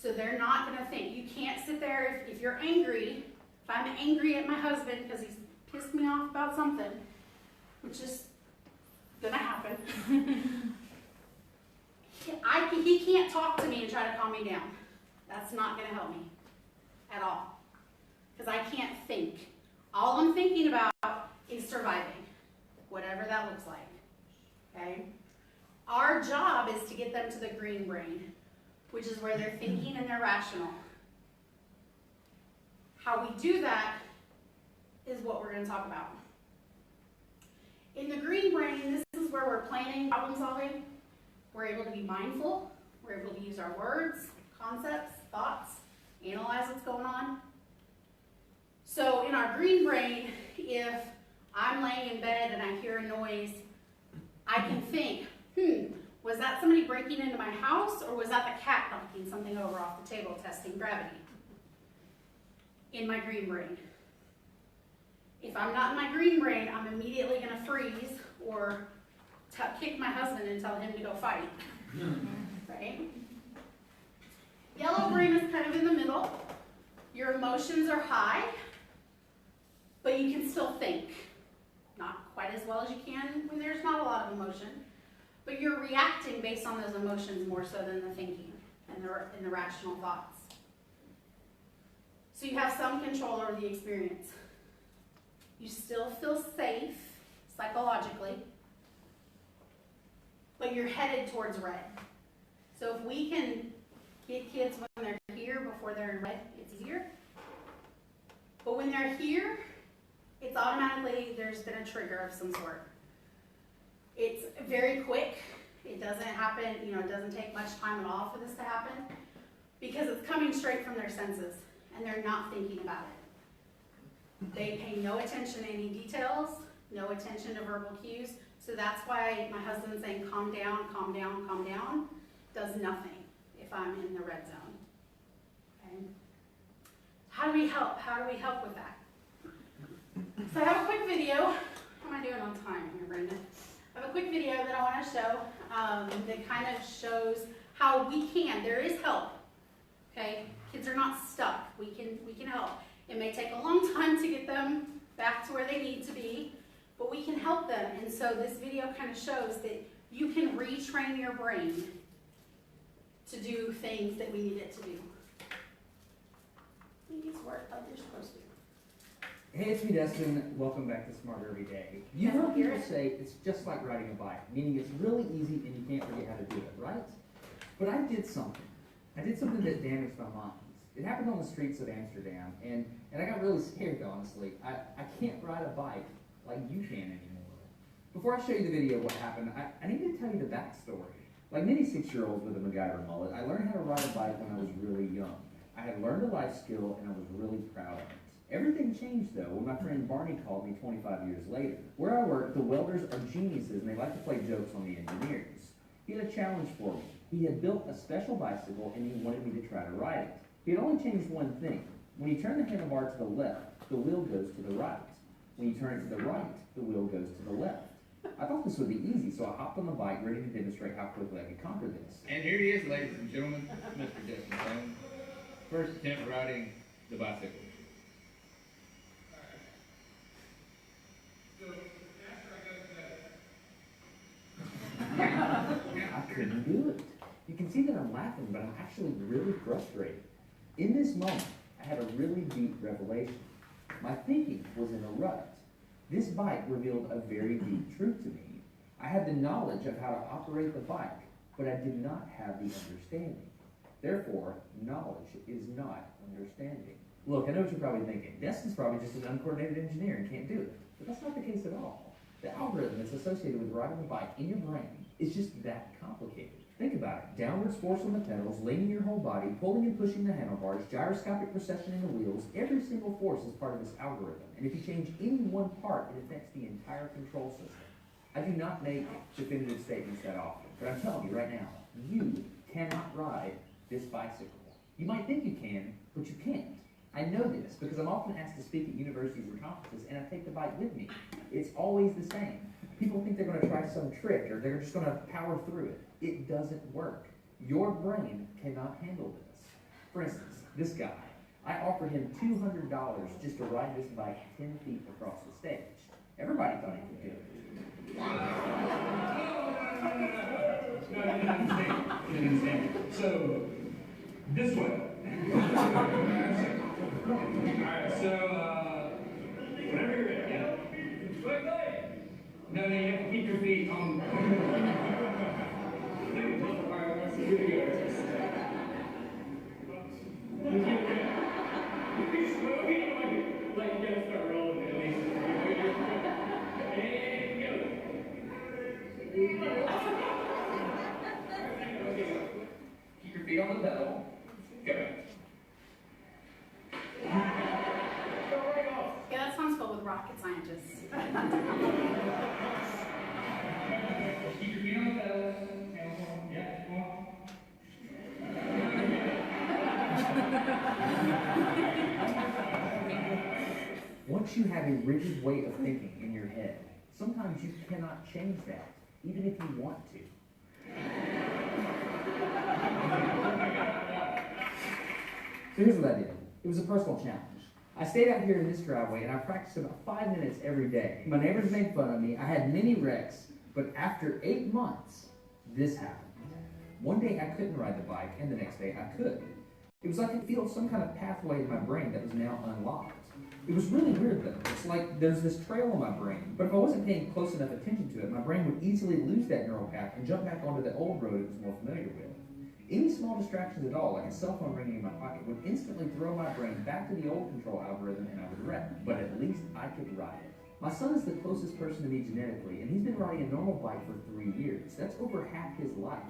So they're not going to think. You can't sit there if you're angry. If I'm angry at my husband because he's pissed me off about something, which is going to happen, he can't talk to me and try to calm me down. That's not going to help me at all because I can't think. All I'm thinking about is surviving, whatever that looks like. Okay? Our job is to get them to the green brain, which is where they're thinking and they're rational. How we do that is what we're going to talk about. In the green brain, this is where we're planning, problem solving. We're able to be mindful. We're able to use our words, concepts, thoughts, analyze what's going on. So in our green brain, if I'm laying in bed and I hear a noise, I can think, was that somebody breaking into my house, or was that the cat knocking something over off the table, testing gravity? In my green brain. If I'm not in my green brain, I'm immediately going to freeze or kick my husband and tell him to go fight. Right? Yellow brain is kind of in the middle. Your emotions are high, but you can still think. Not quite as well as you can when there's not a lot of emotion, but you're reacting based on those emotions more so than the thinking and the rational thoughts. So you have some control over the experience. You still feel safe psychologically, but you're headed towards red. So if we can get kids when they're here before they're in red, it's easier. But when they're here, it's automatically, there's been a trigger of some sort. It's very quick. It doesn't happen, it doesn't take much time at all for this to happen because it's coming straight from their senses and they're not thinking about it. They pay no attention to any details, no attention to verbal cues. So that's why my husband saying calm down, calm down, calm down does nothing if I'm in the red zone. Okay? How do we help? How do we help with that? So I have a quick video. How am I doing on time here, Brenda? I have a quick video that I want to show that kind of shows how we can. There is help. Okay, kids are not stuck. We can help. It may take a long time to get them back to where they need to be, but we can help them. And so this video kind of shows that you can retrain your brain to do things that we need it to do. It needs to work like you're supposed to. Hey, it's me, Madison. Welcome back to Smarter Every Day. You Yeah, heard hear people it. say it's just like riding a bike, meaning it's really easy and you can't forget how to do it, right? But I did something. I did something that damaged my mind. It happened on the streets of Amsterdam, and I got really scared, honestly. I can't ride a bike like you can anymore. Before I show you the video of what happened, I need to tell you the backstory. Like many 6-year-olds with a MacGyver mullet, I learned how to ride a bike when I was really young. I had learned a life skill, and I was really proud of it. Everything changed, though, when my friend Barney called me 25 years later. Where I work, the welders are geniuses, and they like to play jokes on the engineers. He had a challenge for me. He had built a special bicycle, and he wanted me to try to ride it. He had only changed one thing. When you turn the handlebar to the left, the wheel goes to the right. When you turn it to the right, the wheel goes to the left. I thought this would be easy, so I hopped on the bike, ready to demonstrate how quickly I could conquer this. And here he is, ladies and gentlemen, Mr. Justin Shannon. First attempt riding the bicycle. I couldn't do it. You can see that I'm laughing, but I'm actually really frustrated. In this moment, I had a really deep revelation. My thinking was in a rut. This bike revealed a very deep truth to me. I had the knowledge of how to operate the bike, but I did not have the understanding. Therefore, knowledge is not understanding. Look, I know what you're probably thinking. Destin's probably just an uncoordinated engineer and can't do it. But that's not the case at all. The algorithm that's associated with riding the bike in your brain is just that complicated. Think about it. Downwards force on the pedals, leaning your whole body, pulling and pushing the handlebars, gyroscopic precession in the wheels. Every single force is part of this algorithm. And if you change any one part, it affects the entire control system. I do not make definitive statements that often, but I'm telling you right now, you cannot ride this bicycle. You might think you can, but you can't. I know this because I'm often asked to speak at universities and conferences, and I take the bike with me. It's always the same. People think they're going to try some trick, or they're just going to power through it. It doesn't work. Your brain cannot handle this. For instance, this guy, I offered him $200 just to ride this bike 10 feet across the stage. Everybody thought he could do it. No, you didn't understand. You didn't understand. So, this way. Alright, so, whenever you're ready, yeah. Wait. No, you have to keep your feet on. Alright, here we go. feet on the pedal. Go. Yeah, that sounds filled with rocket scientists. Keep your feet on the pedal. Yeah, come on. Once you have a rigid way of thinking in your head, sometimes you cannot change that, even if you want to. So here's what I did. It was a personal challenge. I stayed out here in this driveway and I practiced about 5 minutes every day. My neighbors made fun of me. I had many wrecks, but after 8 months, this happened. One day I couldn't ride the bike, and the next day I could. It was like I feel some kind of pathway in my brain that was now unlocked. It was really weird though. It's like there's this trail in my brain, but if I wasn't paying close enough attention to it, my brain would easily lose that neural path and jump back onto the old road it was more familiar with. Any small distractions at all, like a cell phone ringing in my pocket, would instantly throw my brain back to the old control algorithm and I would wreck. But at least I could ride it. My son is the closest person to me genetically, and he's been riding a normal bike for 3 years. That's over half his life.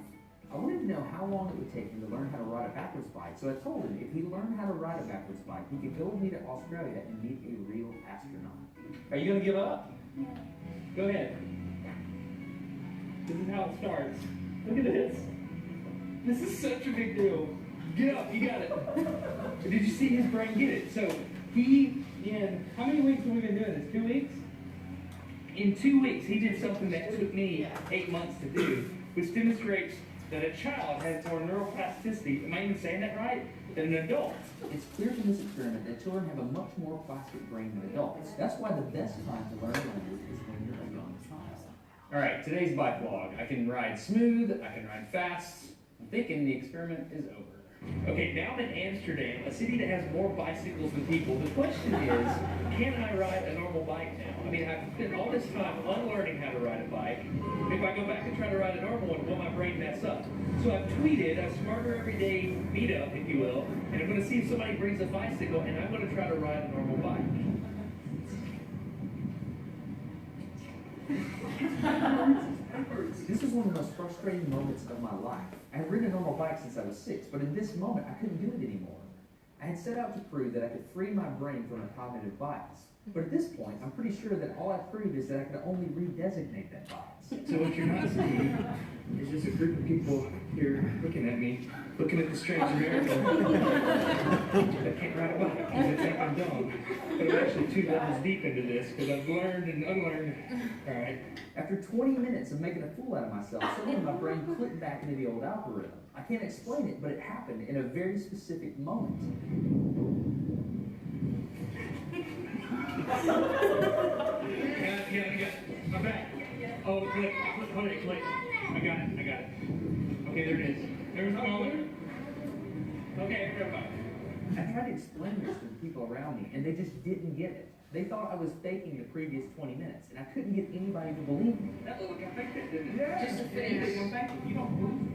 I wanted to know how long it would take him to learn how to ride a backwards bike, so I told him if he learned how to ride a backwards bike, he could go with me to Australia and meet a real astronaut. Are you gonna give up? Go ahead. This is how it starts. Look at this. This is such a big deal. Get up, you got it. Did you see his brain get it? So he, in how many weeks have we been doing this? 2 weeks? In 2 weeks, he did something that took me 8 months to do, which demonstrates that a child has more neuroplasticity, am I even saying that right, than an adult. It's clear from this experiment that children have a much more plastic brain than adults. That's why the best time to learn language is when you're a young child. All right, today's bike vlog. I can ride smooth, I can ride fast. I'm thinking the experiment is over. Okay, down in Amsterdam, a city that has more bicycles than people, the question is, can I ride a normal bike now? I mean, I've spent all this time unlearning how to ride a bike. If I go back and try to ride a normal one, will my brain mess up? So I've tweeted a Smarter Everyday meetup, if you will, and I'm going to see if somebody brings a bicycle, and I'm going to try to ride a normal bike. This was one of the most frustrating moments of my life. I had ridden a normal bike since I was 6, but in this moment, I couldn't do it anymore. I had set out to prove that I could free my brain from a cognitive bias. But at this point, I'm pretty sure that all I proved is that I could only redesignate that bias. So what you're not seeing is just a group of people here looking at me, looking at the strange American that can't ride a bike because they think I'm dumb. But I'm actually 2 levels deep into this because I've learned and unlearned. All right. After 20 minutes of making a fool out of myself, suddenly my brain clicked back into the old algorithm. I can't explain it, but it happened in a very specific moment. Yeah. I'm back. Oh, click. Hold it, click. I got it. Okay, there it is. There's the moment. Okay, everybody. I tried to explain this to the people around me, and they just didn't get it. They thought I was faking the previous 20 minutes, and I couldn't get anybody to believe me. That little guy faked it, didn't it? Just to finish. You don't believe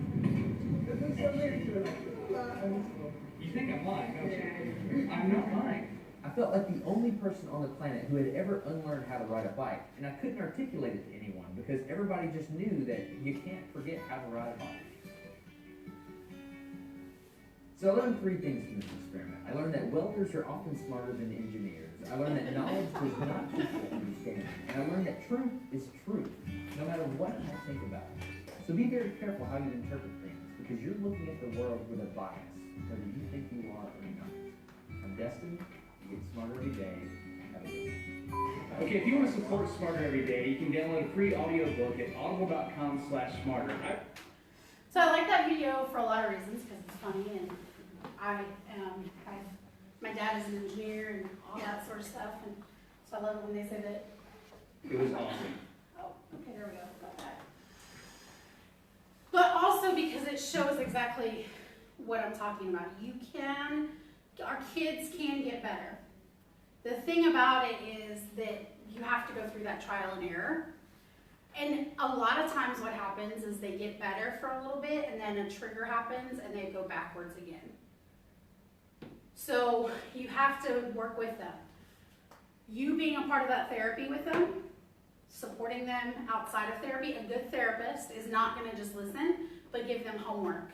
You think I'm lying, don't you? I'm not lying. I felt like the only person on the planet who had ever unlearned how to ride a bike, and I couldn't articulate it to anyone because everybody just knew that you can't forget how to ride a bike. So I learned 3 things from this experiment. I learned that welders are often smarter than engineers. I learned that knowledge does not equal understanding. And I learned that truth is truth, no matter what I think about it. So be very careful how you interpret things, because you're looking at the world with a bias, whether you think you are or not. I'm Destin. Get smarter every day. Have a good one. Okay, if you want to support Smarter Every Day, you can download a free audiobook at audible.com/smarter. So I like that video for a lot of reasons, because it's funny, and my dad is an engineer and all that sort of stuff, and so I love it when they say that. It was awesome. Oh, okay, there we go. Got that. But also because it shows exactly what I'm talking about. Our kids can get better. The thing about it is that you have to go through that trial and error. And a lot of times what happens is they get better for a little bit, and then a trigger happens and they go backwards again. So you have to work with them. You being a part of that therapy with them, supporting them outside of therapy, a good therapist is not going to just listen, but give them homework.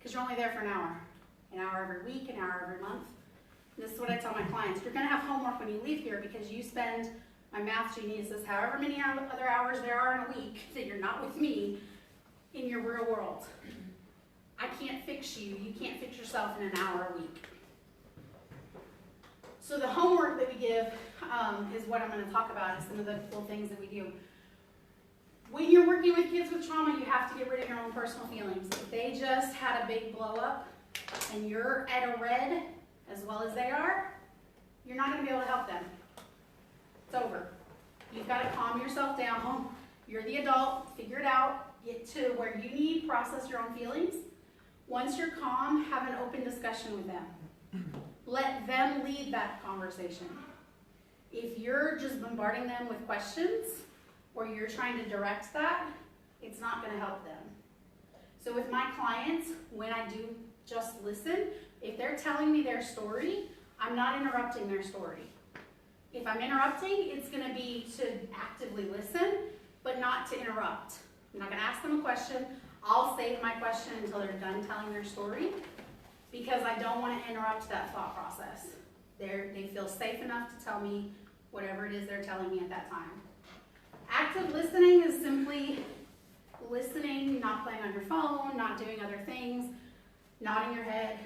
because you're only there for an hour every week, an hour every month. And this is what I tell my clients. You're gonna have homework when you leave here because you spend, my math genius says, however many other hours there are in a week that you're not with me in your real world. I can't fix you. You can't fix yourself in an hour a week. So the homework that we give is what I'm going to talk about, is some of the cool things that we do. When you're working with kids with trauma, you have to get rid of your own personal feelings. If they just had a big blow up and you're at a red as well as they are, you're not going to be able to help them. It's over. You've got to calm yourself down. You're the adult. Figure it out. Get to where you need, process your own feelings. Once you're calm, have an open discussion with them. Let them lead that conversation. If you're just bombarding them with questions, or you're trying to direct that, it's not going to help them. So with my clients, when I do just listen, if they're telling me their story, I'm not interrupting their story. If I'm interrupting, it's going to be to actively listen, but not to interrupt. I'm not going to ask them a question. I'll save my question until they're done telling their story, because I don't want to interrupt that thought process. They feel safe enough to tell me whatever it is they're telling me at that time. Active listening is simply listening, not playing on your phone, not doing other things, nodding your head,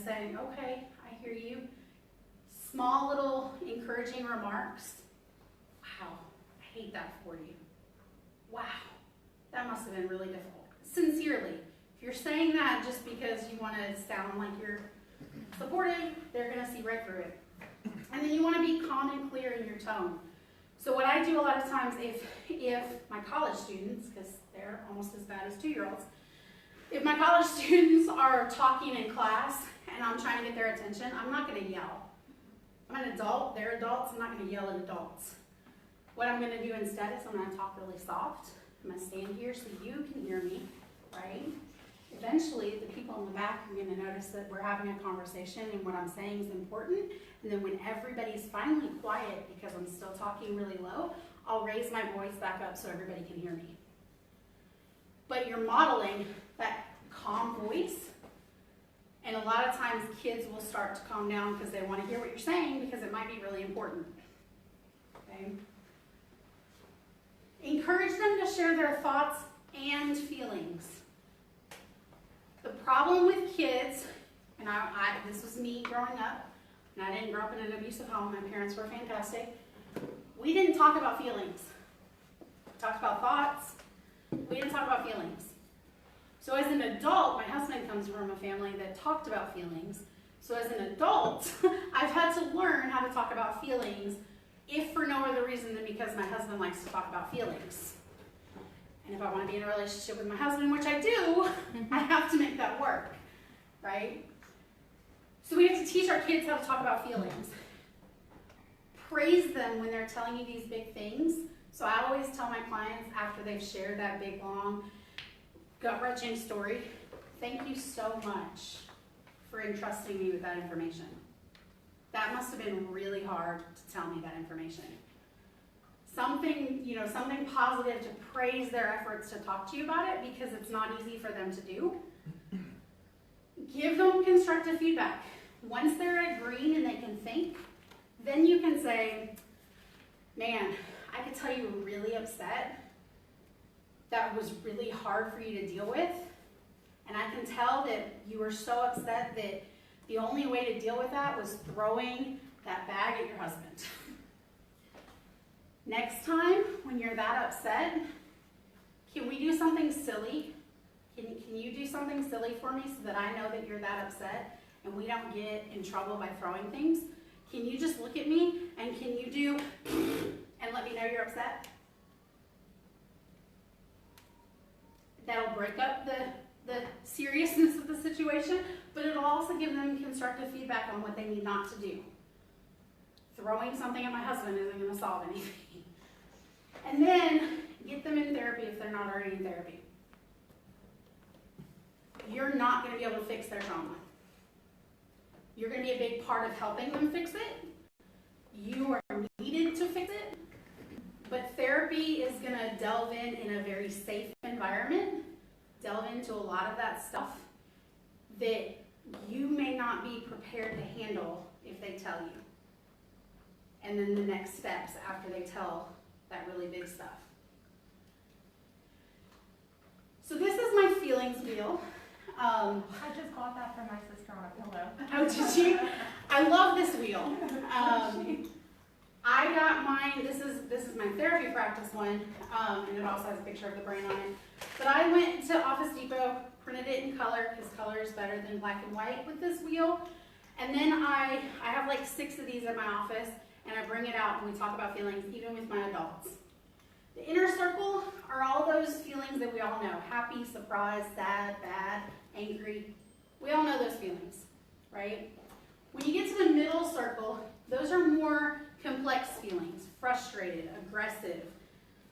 saying, okay, I hear you. Small little encouraging remarks. Wow, I hate that for you. Wow, that must have been really difficult. Sincerely. If you're saying that just because you want to sound like you're supportive, they're going to see right through it. And then you want to be calm and clear in your tone. So what I do a lot of times, if my college students, because they're almost as bad as 2-year-olds, if my college students are talking in class and I'm trying to get their attention, I'm not going to yell. I'm an adult, they're adults, I'm not going to yell at adults. What I'm going to do instead is I'm going to talk really soft. I'm going to stand here so you can hear me, right? Eventually, the people in the back are going to notice that we're having a conversation and what I'm saying is important. And then when everybody's finally quiet because I'm still talking really low, I'll raise my voice back up so everybody can hear me. But you're modeling that calm voice. And a lot of times kids will start to calm down because they want to hear what you're saying because it might be really important. Okay? Encourage them to share their thoughts and feelings. The problem with kids, and this was me growing up, and I didn't grow up in an abusive home, my parents were fantastic. We didn't talk about feelings. We talked about thoughts. We didn't talk about feelings. So as an adult, my husband comes from a family that talked about feelings. So as an adult, I've had to learn how to talk about feelings, if for no other reason than because my husband likes to talk about feelings. And if I want to be in a relationship with my husband, which I do, I have to make that work, right? So we have to teach our kids how to talk about feelings. Praise them when they're telling you these big things. So I always tell my clients after they've shared that big, long, gut-wrenching story, thank you so much for entrusting me with that information. That must have been really hard to tell me that information. Something positive to praise their efforts to talk to you about it because it's not easy for them to do. Give them constructive feedback. Once they're at green and they can think, then you can say, man, I could tell you were really upset. That was really hard for you to deal with. And I can tell that you were so upset that the only way to deal with that was throwing that bag at your husband. Next time, when you're that upset, can we do something silly? Can you do something silly for me so that I know that you're that upset and we don't get in trouble by throwing things? Can you just look at me and can you do and let me know you're upset? That'll break up the seriousness of the situation, but it'll also give them constructive feedback on what they need not to do. Throwing something at my husband isn't going to solve anything. And then get them in therapy if they're not already in therapy. You're not going to be able to fix their trauma. You're going to be a big part of helping them fix it. You are needed to fix it. But therapy is going to delve in a very safe environment, delve into a lot of that stuff that you may not be prepared to handle if they tell you. And then the next steps after they tell that really big stuff. So this is my feelings wheel. I just bought that for my sister on a pillow. Oh, did you? I love this wheel. I got mine, this is my therapy practice one, and it also has a picture of the brain on it. But I went to Office Depot, printed it in color, because color is better than black and white with this wheel. And then I have like 6 of these in my office, and I bring it out when we talk about feelings, even with my adults. The inner circle are all those feelings that we all know. Happy, surprised, sad, bad, angry. We all know those feelings, right? When you get to the middle circle, those are more complex feelings. Frustrated, aggressive,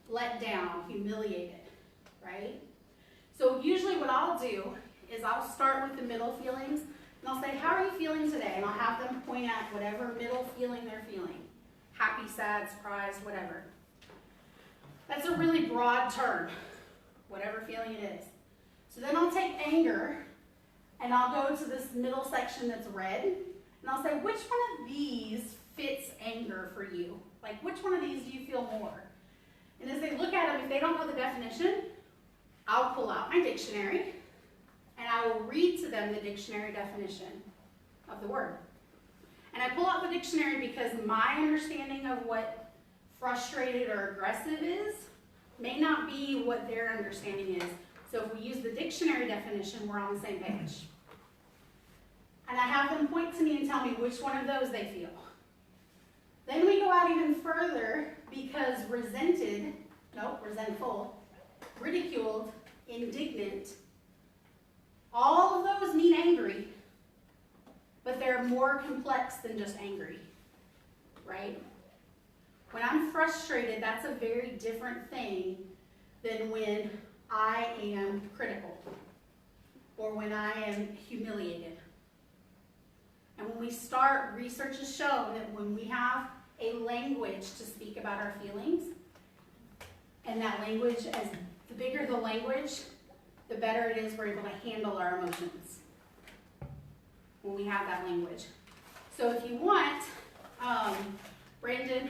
let down, humiliated, right? So usually what I'll do is I'll start with the middle feelings, and I'll say, how are you feeling today? And I'll have them point at whatever middle feeling they're feeling. Happy, sad, surprised, whatever. That's a really broad term, whatever feeling it is. So then I'll take anger, and I'll go to this middle section that's red, and I'll say, which one of these fits anger for you? Like, which one of these do you feel more? And as they look at them, if they don't know the definition, I'll pull out my dictionary, and I will read to them the dictionary definition of the word. And I pull out the dictionary because my understanding of what frustrated or aggressive is may not be what their understanding is. So if we use the dictionary definition, we're on the same page. And I have them point to me and tell me which one of those they feel. Then we go out even further because resentful, ridiculed, indignant, all of those mean angry, but they're more complex than just angry, right? When I'm frustrated, that's a very different thing than when I am critical or when I am humiliated. And when we start, research has shown that when we have a language to speak about our feelings, and that language, as the bigger the language, the better it is we're able to handle our emotions when we have that language. So if you want, Brandon,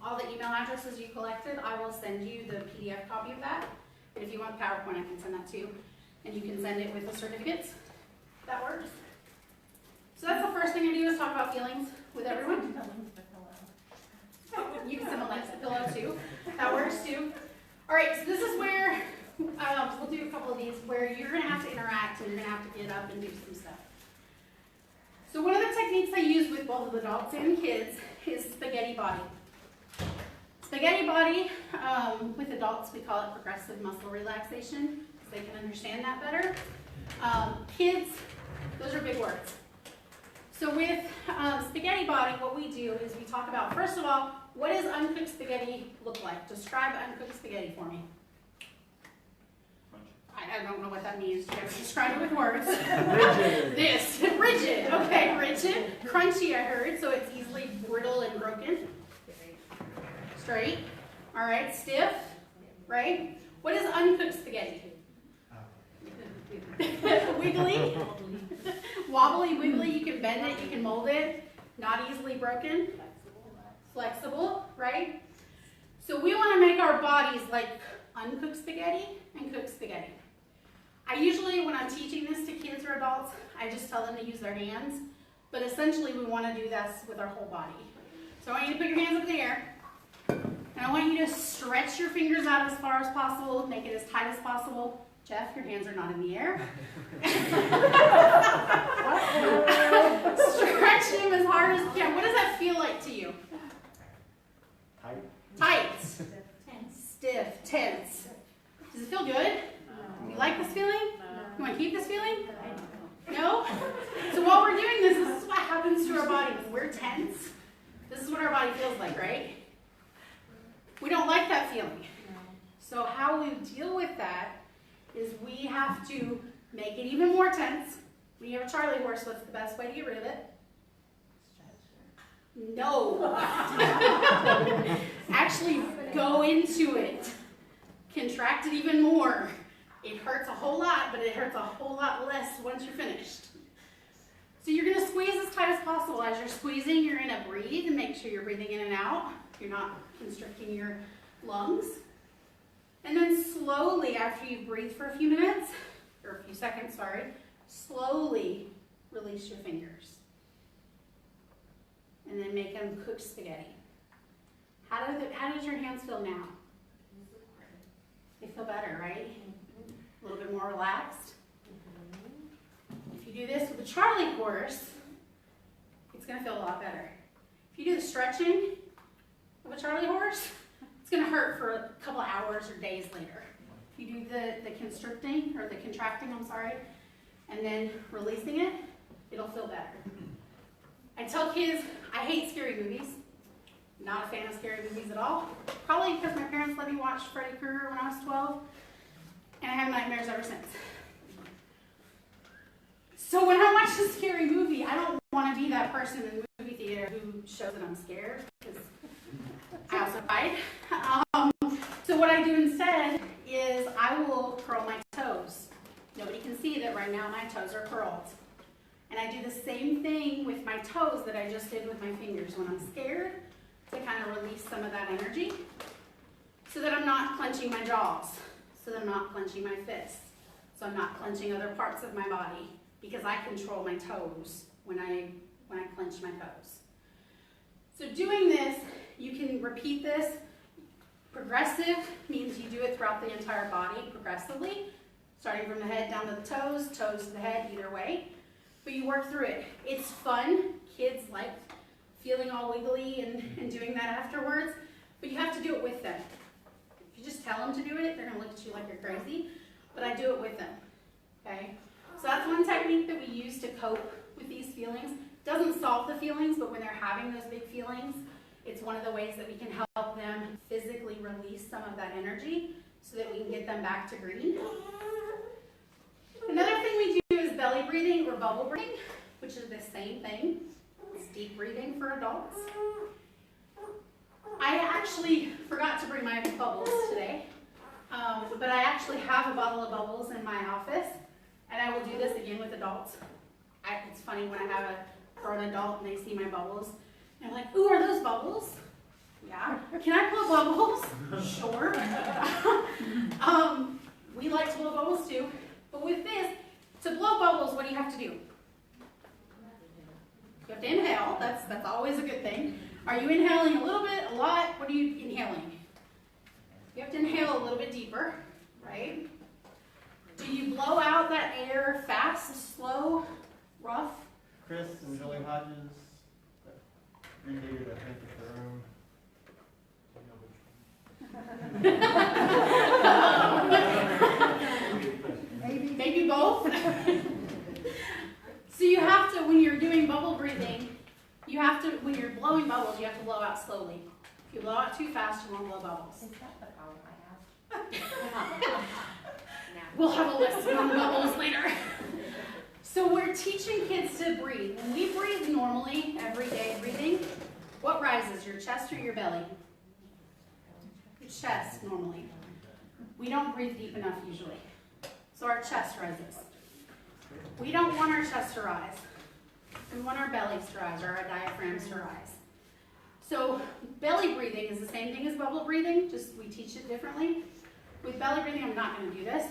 all the email addresses you collected, I will send you the PDF copy of that. And if you want PowerPoint, I can send that to you. And you can send it with the certificates. That works. So that's the first thing I do is talk about feelings with everyone. You can send a link to pillow too. That works too. All right, so this is where we'll do a couple of these where you're going to have to interact and you're going to have to get up and do some stuff. So one of the techniques I use with both adults and kids is spaghetti body. Spaghetti body, with adults we call it progressive muscle relaxation because they can understand that better. Kids, those are big words. So with spaghetti body, what we do is we talk about, first of all, what does uncooked spaghetti look like? Describe uncooked spaghetti for me. I don't know what that means. You have to describe it with words. Rigid. Rigid. Okay, rigid. Crunchy, I heard, so it's easily brittle and broken. Straight. All right, stiff. Right? What is uncooked spaghetti? Wiggly. Wobbly, wiggly. You can bend it, you can mold it. Not easily broken. Flexible, right? So we want to make our bodies like uncooked spaghetti and cooked spaghetti. I usually, when I'm teaching this to kids or adults, I just tell them to use their hands. But essentially, we want to do this with our whole body. So I want you to put your hands up in the air. And I want you to stretch your fingers out as far as possible, make it as tight as possible. Jeff, your hands are not in the air. Stretch them as hard as you can. What does that feel like to you? Tight. Tight. Stiff. Tense. Does it feel good? You like this feeling? You want to keep this feeling? No? So while we're doing this, this is what happens to our body when we're tense. This is what our body feels like, right? We don't like that feeling. So how we deal with that is we have to make it even more tense. When you have a Charlie horse, what's the best way to get rid of it? No. Actually, go into it. Contract it even more. It hurts a whole lot, but it hurts a whole lot less once you're finished. So you're gonna squeeze as tight as possible. As you're squeezing, you're gonna breathe and make sure you're breathing in and out. You're not constricting your lungs. And then slowly, after you've breathed for a few minutes, or a few seconds, sorry, slowly release your fingers. And then make them cooked spaghetti. How does your hands feel now? They feel better, right? A little bit more relaxed. If you do this with a Charlie horse, it's gonna feel a lot better. If you do the stretching of a Charlie horse, it's gonna hurt for a couple of hours or days later. If you do the constricting, or the contracting, I'm sorry, and then releasing it, it'll feel better. I tell kids, I hate scary movies. Not a fan of scary movies at all. Probably because my parents let me watch Freddy Krueger when I was 12, and I have nightmares ever since. So when I watch a scary movie, I don't want to be that person in the movie theater who shows that I'm scared, because I also cried. So what I do instead is I will curl my toes. Nobody can see that right now my toes are curled. And I do the same thing with my toes that I just did with my fingers when I'm scared, to kind of release some of that energy, so that I'm not clenching my jaws, so that I'm not clenching my fists, so I'm not clenching other parts of my body, because I control my toes when I clench my toes. So doing this, you can repeat this. Progressive means you do it throughout the entire body progressively, starting from the head down to the toes, toes to the head, either way. But you work through it. It's fun. Kids like feeling all wiggly and doing that afterwards, but you have to do it with them. If you just tell them to do it, they're gonna look at you like you're crazy, but I do it with them, okay? So that's one technique that we use to cope with these feelings. Doesn't solve the feelings, but when they're having those big feelings, it's one of the ways that we can help them physically release some of that energy so that we can get them back to green. Another thing we do is belly breathing or bubble breathing, which is the same thing. It's deep breathing for adults. I actually forgot to bring my bubbles today, but I actually have a bottle of bubbles in my office, and I will do this again with adults. It's funny when I have a grown adult and they see my bubbles, and they're like, ooh, are those bubbles? Yeah. Can I blow bubbles? Sure. We like to blow bubbles too. But with this, to blow bubbles, what do you have to do? You have to inhale. That's always a good thing. Are you inhaling a little bit, a lot? What are you inhaling? You have to inhale a little bit deeper, right? Do you blow out that air fast, slow, rough? Chris and Julie Hodges redated, I think, at their own. Maybe both. So you have to, when you're doing bubble breathing, you have to, when you're blowing bubbles, you have to blow out slowly. If you blow out too fast, you won't blow bubbles. Is that the problem I have? We'll have a lesson on bubbles later. So we're teaching kids to breathe. When we breathe normally, everyday breathing, what rises, your chest or your belly? Your chest, normally. We don't breathe deep enough usually. So our chest rises. We don't want our chest to rise. We want our bellies to rise, or our diaphragms to rise. So belly breathing is the same thing as bubble breathing, just we teach it differently. With belly breathing, I'm not going to do this.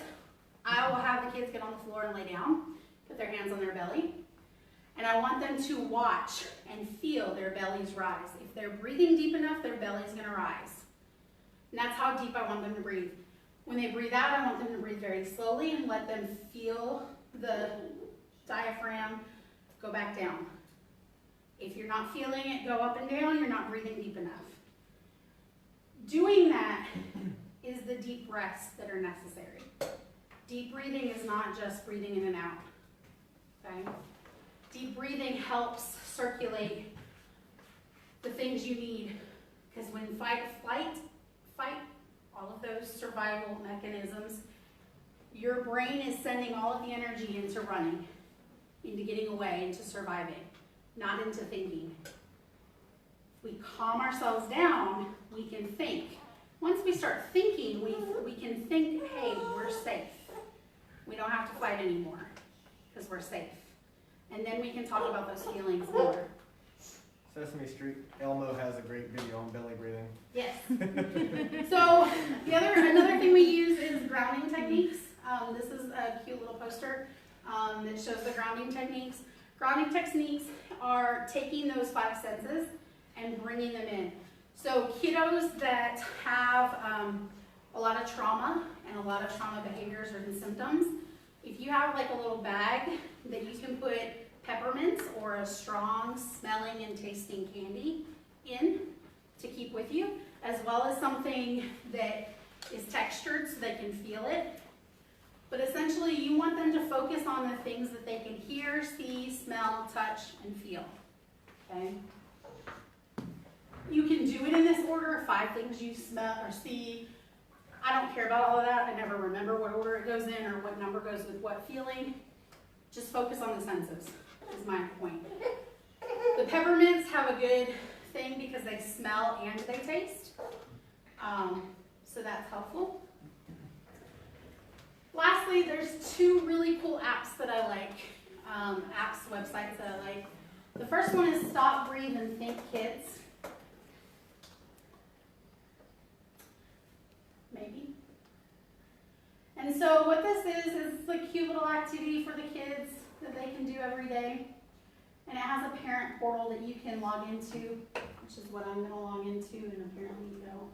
I will have the kids get on the floor and lay down, put their hands on their belly, and I want them to watch and feel their bellies rise. If they're breathing deep enough, their belly's going to rise. And that's how deep I want them to breathe. When they breathe out, I want them to breathe very slowly and let them feel the diaphragm go back down. If you're not feeling it go up and down, you're not breathing deep enough. Doing that is the deep breaths that are necessary. Deep breathing is not just breathing in and out. Okay? Deep breathing helps circulate the things you need, because when fight, all of those survival mechanisms, your brain is sending all of the energy into running, into getting away, into surviving, not into thinking. If we calm ourselves down, we can think. Once we start thinking, we can think, hey, we're safe. We don't have to fight anymore because we're safe. And then we can talk about those feelings more. Sesame Street, Elmo has a great video on belly breathing. Yes. So another thing we use is grounding techniques. This is a cute little poster that shows the grounding techniques. Grounding techniques are taking those 5 senses and bringing them in. So kiddos that have a lot of trauma and a lot of trauma behaviors or symptoms, if you have like a little bag that you can put peppermints or a strong smelling and tasting candy in to keep with you, as well as something that is textured so they can feel it. But essentially you want them to focus on the things that they can hear, see, smell, touch, and feel, okay? You can do it in this order, 5 things you smell or see. I don't care about all of that. I never remember what order it goes in or what number goes with what feeling. Just focus on the senses, is my point. The peppermints have a good thing because they smell and they taste. So that's helpful. Lastly, there's 2 really cool apps that I like, websites that I like. The first one is Stop, Breathe, and Think Kids. Maybe. And so what this is a cute little activity for the kids that they can do every day. And it has a parent portal that you can log into, which is what I'm going to log into, and apparently you don't.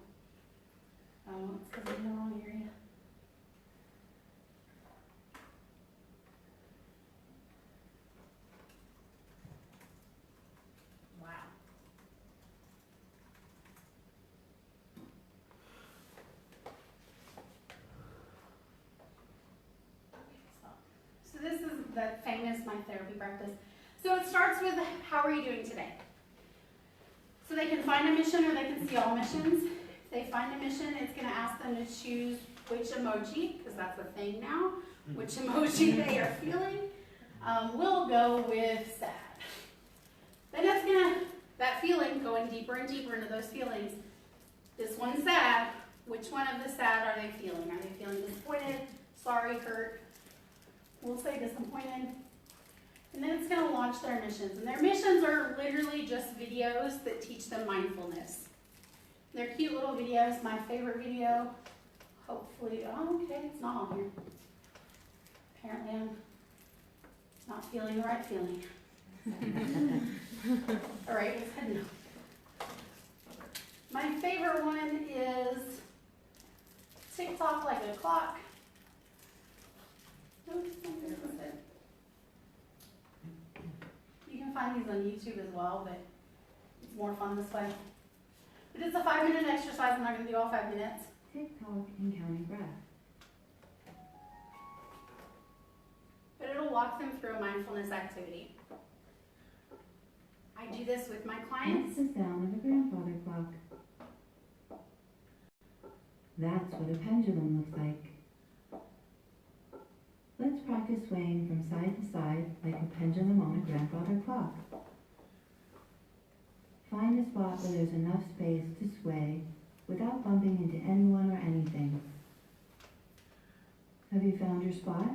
It's because I'm in the wrong area. Wow. So this is the famous My Therapy practice. So it starts with, how are you doing today? So they can find a mission or they can see all missions. If they find a mission, it's going to ask them to choose which emoji, because that's a thing now, which emoji they are feeling. We'll go with sad. Then it's going to, that feeling, going deeper and deeper into those feelings. This one's sad. Which one of the sad are they feeling? Are they feeling disappointed, sorry, hurt? We'll say disappointed. And then it's going to launch their missions. And their missions are literally just videos that teach them mindfulness. They're cute little videos. My favorite video, hopefully, oh, okay, it's not on here. Apparently I'm not feeling the right feeling. All right, let's head now. My favorite one is TikTok like a clock. Oops, there was it. You can find these on YouTube as well, but it's more fun this way. But it's a 5-minute exercise. I'm not going to do all 5 minutes. TikTok and counting breath. But it'll walk them through a mindfulness activity. I do this with my clients. That's the sound of a grandfather clock. That's what a pendulum looks like. Let's practice swaying from side to side like a pendulum on a grandfather clock. Find a spot where there's enough space to sway without bumping into anyone or anything. Have you found your spot?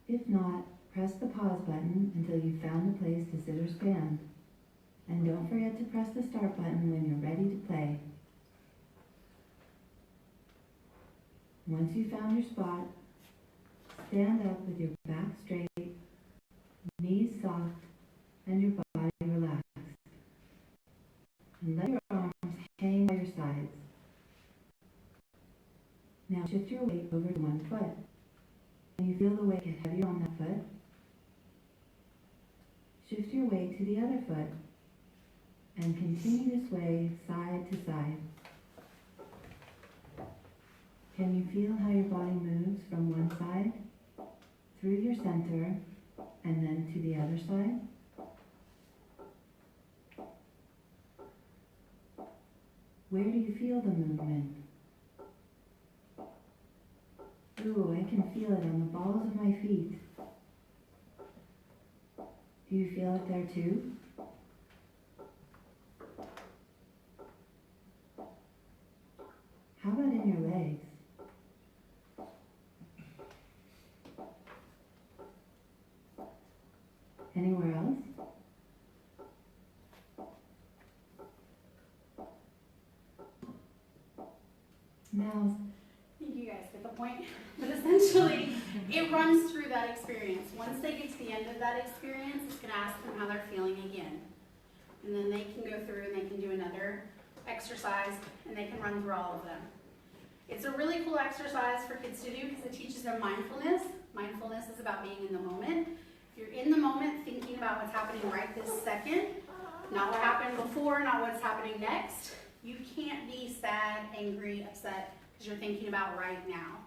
If not, press the pause button until you've found a place to sit or stand. And don't forget to press the start button when you're ready to play. Once you've found your spot, stand up with your back straight, knees soft, and your body relaxed. And let your arms hang by your sides. Now shift your weight over to one foot. Can you feel the weight get heavier on that foot? Shift your weight to the other foot and continue to sway side to side. Can you feel how your body moves from one side, through your center, and then to the other side? Where do you feel the movement? Ooh, I can feel it on the balls of my feet. Do you feel it there too? How about in your legs? Anywhere else? Now, I think you guys get the point. But essentially, it runs through that experience. Once they get to the end of that experience, it's going to ask them how they're feeling again. And then they can go through and they can do another exercise, and they can run through all of them. It's a really cool exercise for kids to do because it teaches them mindfulness. Mindfulness is about being in the moment. If you're in the moment thinking about what's happening right this second, not what happened before, not what's happening next, you can't be sad, angry, upset, because you're thinking about right now.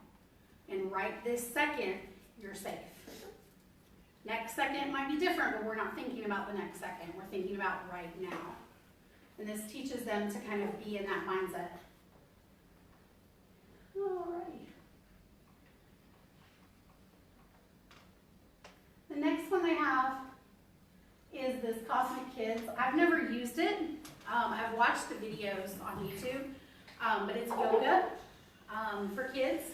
And right this second, you're safe. Next second might be different, but we're not thinking about the next second. We're thinking about right now. And this teaches them to kind of be in that mindset. Alrighty. The next one I have is this Cosmic Kids. I've never used it. I've watched the videos on YouTube, but it's yoga for kids.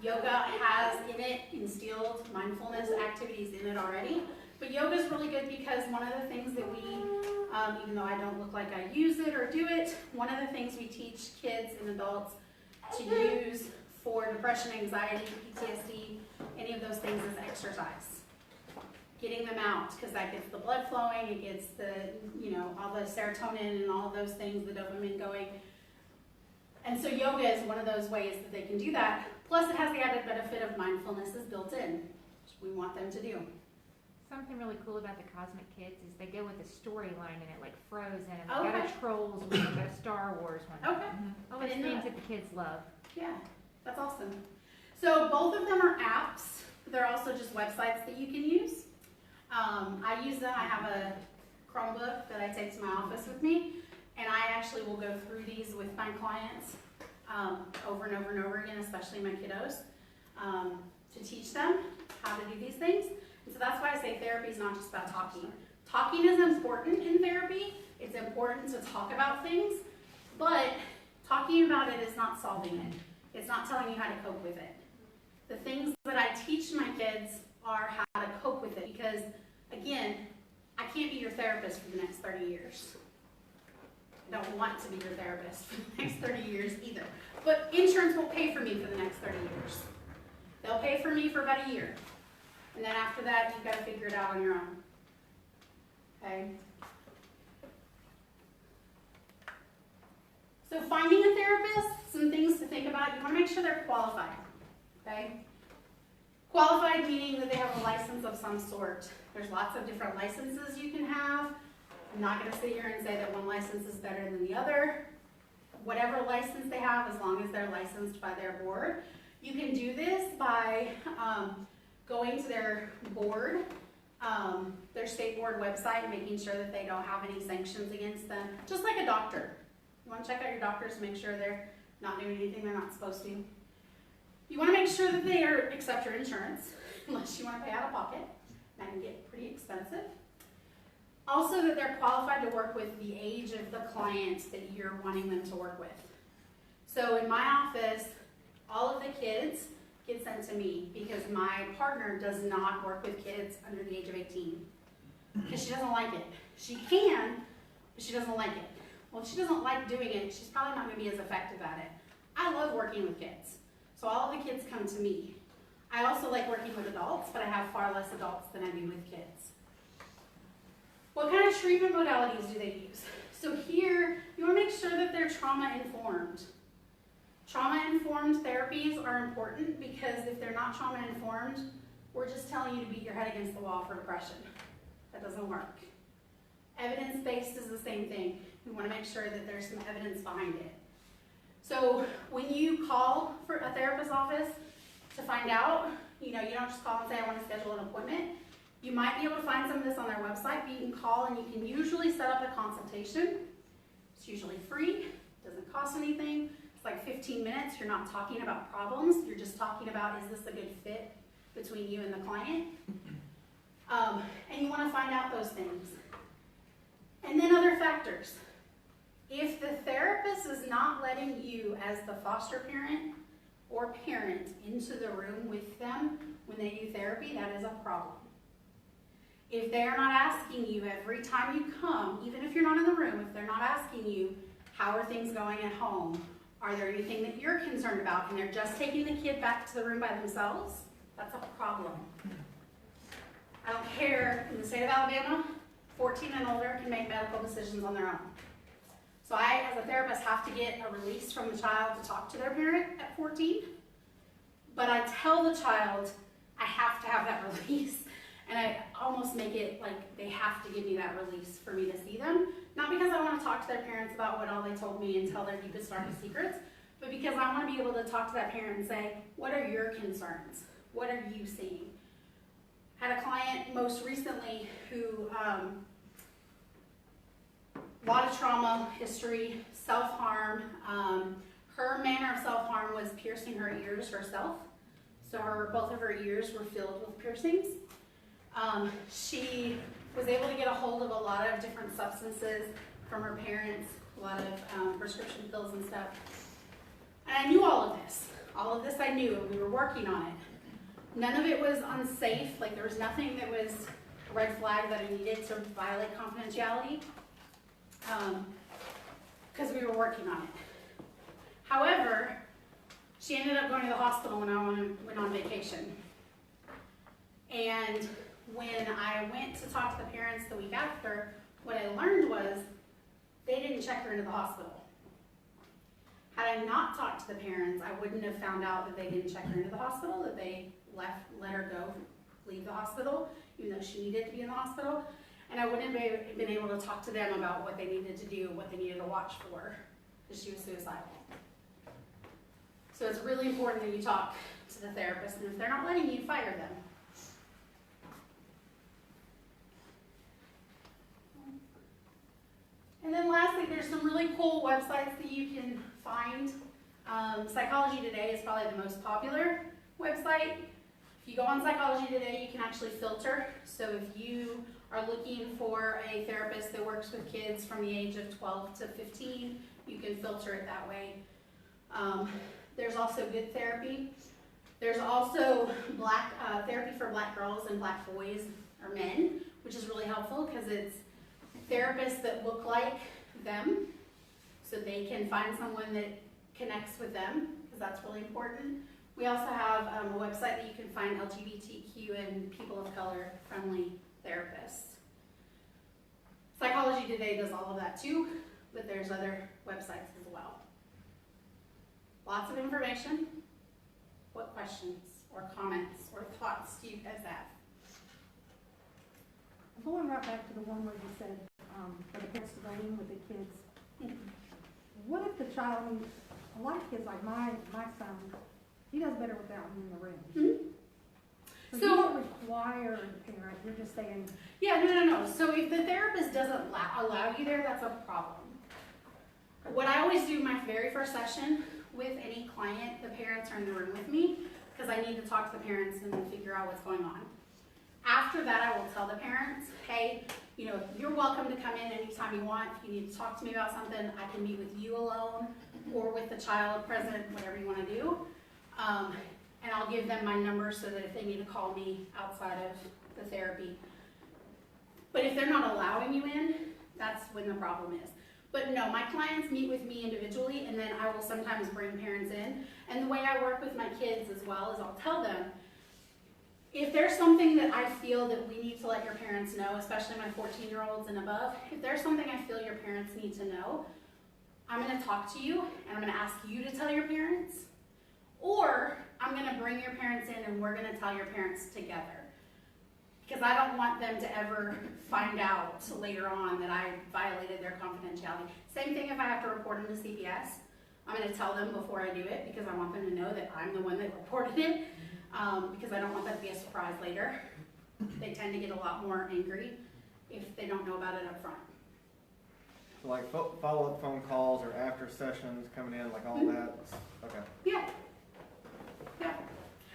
Yoga has in it instilled mindfulness activities in it already. But yoga is really good because one of the things that we, even though I don't look like I use it or do it, one of the things we teach kids and adults to use for depression, anxiety, PTSD, any of those things is exercise. Getting them out, because that gets the blood flowing, it gets the, all the serotonin and all of those things, the dopamine going. And so yoga is one of those ways that they can do that. Plus it has the added benefit of mindfulness is built in, which we want them to do. Something really cool about the Cosmic Kids is they go with a storyline in it, like Frozen, and Okay. they've got a Trolls one, they've got a Star Wars one. Okay. All I those didn't know things that. that the kids love. Yeah, that's awesome. So both of them are apps. They're also just websites that you can use. I use them. I have a Chromebook that I take to my office with me, and I actually will go through these with my clients over and over and over again, especially my kiddos, to teach them how to do these things. And so that's why I say therapy is not just about talking. Talking is important in therapy. It's important to talk about things, but talking about it is not solving it. It's not telling you how to cope with it. The things that I teach my kids are how to cope with it because, again, I can't be your therapist for the next 30 years. I don't want to be your therapist for the next 30 years either. But insurance won't pay for me for the next 30 years. They'll pay for me for about a year. And then after that, you've got to figure it out on your own. Okay? So finding a therapist, some things to think about. You want to make sure they're qualified. Okay? Qualified meaning that they have a license of some sort. There's lots of different licenses you can have. I'm not going to sit here and say that one license is better than the other. Whatever license they have, as long as they're licensed by their board. You can do this by going to their board, their state board website, and making sure that they don't have any sanctions against them. Just like a doctor. You want to check out your doctors to make sure they're not doing anything they're not supposed to. You want to make sure that they accept your insurance, unless you want to pay out of pocket. That can get pretty expensive. Also that they're qualified to work with the age of the client that you're wanting them to work with. So in my office, all of the kids get sent to me because my partner does not work with kids under the age of 18 because she doesn't like it. She can, but she doesn't like it. Well, if she doesn't like doing it, she's probably not going to be as effective at it. I love working with kids. So all of the kids come to me. I also like working with adults, but I have far less adults than I do with kids. What kind of treatment modalities do they use? So here, you want to make sure that they're trauma-informed. Trauma-informed therapies are important because if they're not trauma-informed, we're just telling you to beat your head against the wall for depression. That doesn't work. Evidence-based is the same thing. We want to make sure that there's some evidence behind it. So when you call for a therapist's office to find out, you don't just call and say, I want to schedule an appointment. You might be able to find some of this on their website, but you can call and you can usually set up a consultation. It's usually free, doesn't cost anything. It's like 15 minutes. You're not talking about problems. You're just talking about, is this a good fit between you and the client? And you want to find out those things. And then other factors. If the therapist is not letting you as the foster parent or parent into the room with them when they do therapy, that is a problem. If they're not asking you every time you come, even if you're not in the room, if they're not asking you, how are things going at home? Are there anything that you're concerned about? And they're just taking the kid back to the room by themselves, that's a problem. I don't care, in the state of Alabama, 14 and older can make medical decisions on their own. So I, as a therapist, have to get a release from the child to talk to their parent at 14. But I tell the child, I have to have that release. And I almost make it like they have to give me that release for me to see them. Not because I want to talk to their parents about what all they told me and tell their deepest, darkest secrets, but because I want to be able to talk to that parent and say, what are your concerns? What are you seeing? Had a client most recently who, a lot of trauma, history, self-harm. Her manner of self-harm was piercing her ears herself. So both of her ears were filled with piercings. She was able to get a hold of a lot of different substances from her parents, a lot of prescription pills and stuff. And I knew all of this. All of this I knew, and we were working on it. None of it was unsafe, like there was nothing that was a red flag that I needed to violate confidentiality, because we were working on it. However, she ended up going to the hospital when I went on vacation. And when I went to talk to the parents the week after, what I learned was they didn't check her into the hospital. Had I not talked to the parents, I wouldn't have found out that they didn't check her into the hospital, that they let her go, leave the hospital, even though she needed to be in the hospital. And I wouldn't have been able to talk to them about what they needed to do, what they needed to watch for, because she was suicidal. So it's really important that you talk to the therapist, and if they're not letting you, fire them. And then lastly, there's some really cool websites that you can find. Psychology Today is probably the most popular website. If you go on Psychology Today, you can actually filter. So if you are looking for a therapist that works with kids from the age of 12 to 15, you can filter it that way. There's also Good Therapy. There's also therapy for black girls and black boys or men, which is really helpful because it's therapists that look like them, so they can find someone that connects with them, because that's really important. We also have a website that you can find LGBTQ and people of color friendly therapists. Psychology Today does all of that too, but there's other websites as well. Lots of information. What questions or comments or thoughts do you guys have? Going right back to the one where you said for the parents to go in with the kids, what if the child, a lot of kids like my son, he does better without me in the room. Mm-hmm. So you don't require the parent, you're just saying. Yeah, no. So if the therapist doesn't allow you there, that's a problem. What I always do my very first session with any client, the parents are in the room with me, because I need to talk to the parents and figure out what's going on. After that, I will tell the parents, hey, you're welcome to come in anytime you want. If you need to talk to me about something, I can meet with you alone or with the child present, whatever you want to do. And I'll give them my number so that if they need to call me outside of the therapy. But if they're not allowing you in, that's when the problem is. But no, my clients meet with me individually, and then I will sometimes bring parents in. And the way I work with my kids as well is I'll tell them, if there's something that I feel that we need to let your parents know, especially my 14-year-olds and above, if there's something I feel your parents need to know, I'm going to talk to you, and I'm going to ask you to tell your parents, or I'm going to bring your parents in and we're going to tell your parents together. Because I don't want them to ever find out later on that I violated their confidentiality. Same thing if I have to report them to CPS. I'm going to tell them before I do it because I want them to know that I'm the one that reported it. Because I don't want that to be a surprise later. They tend to get a lot more angry if they don't know about it up front. So like follow-up phone calls or after sessions coming in, like all that? Okay. Yeah.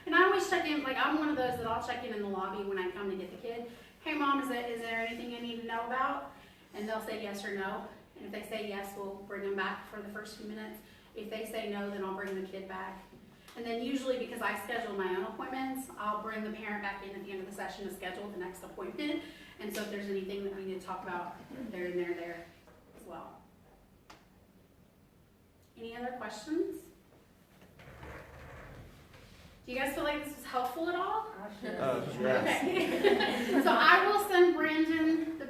And I always check in, like I'm one of those that I'll check in the lobby when I come to get the kid. Hey mom, is there anything I need to know about? And they'll say yes or no. And if they say yes, we'll bring them back for the first few minutes. If they say no, then I'll bring the kid back. And then usually, because I schedule my own appointments, I'll bring the parent back in at the end of the session to schedule the next appointment. And so if there's anything that we need to talk about, they're in there as well. Any other questions? Do you guys feel like this was helpful at all? Yeah. Okay. So I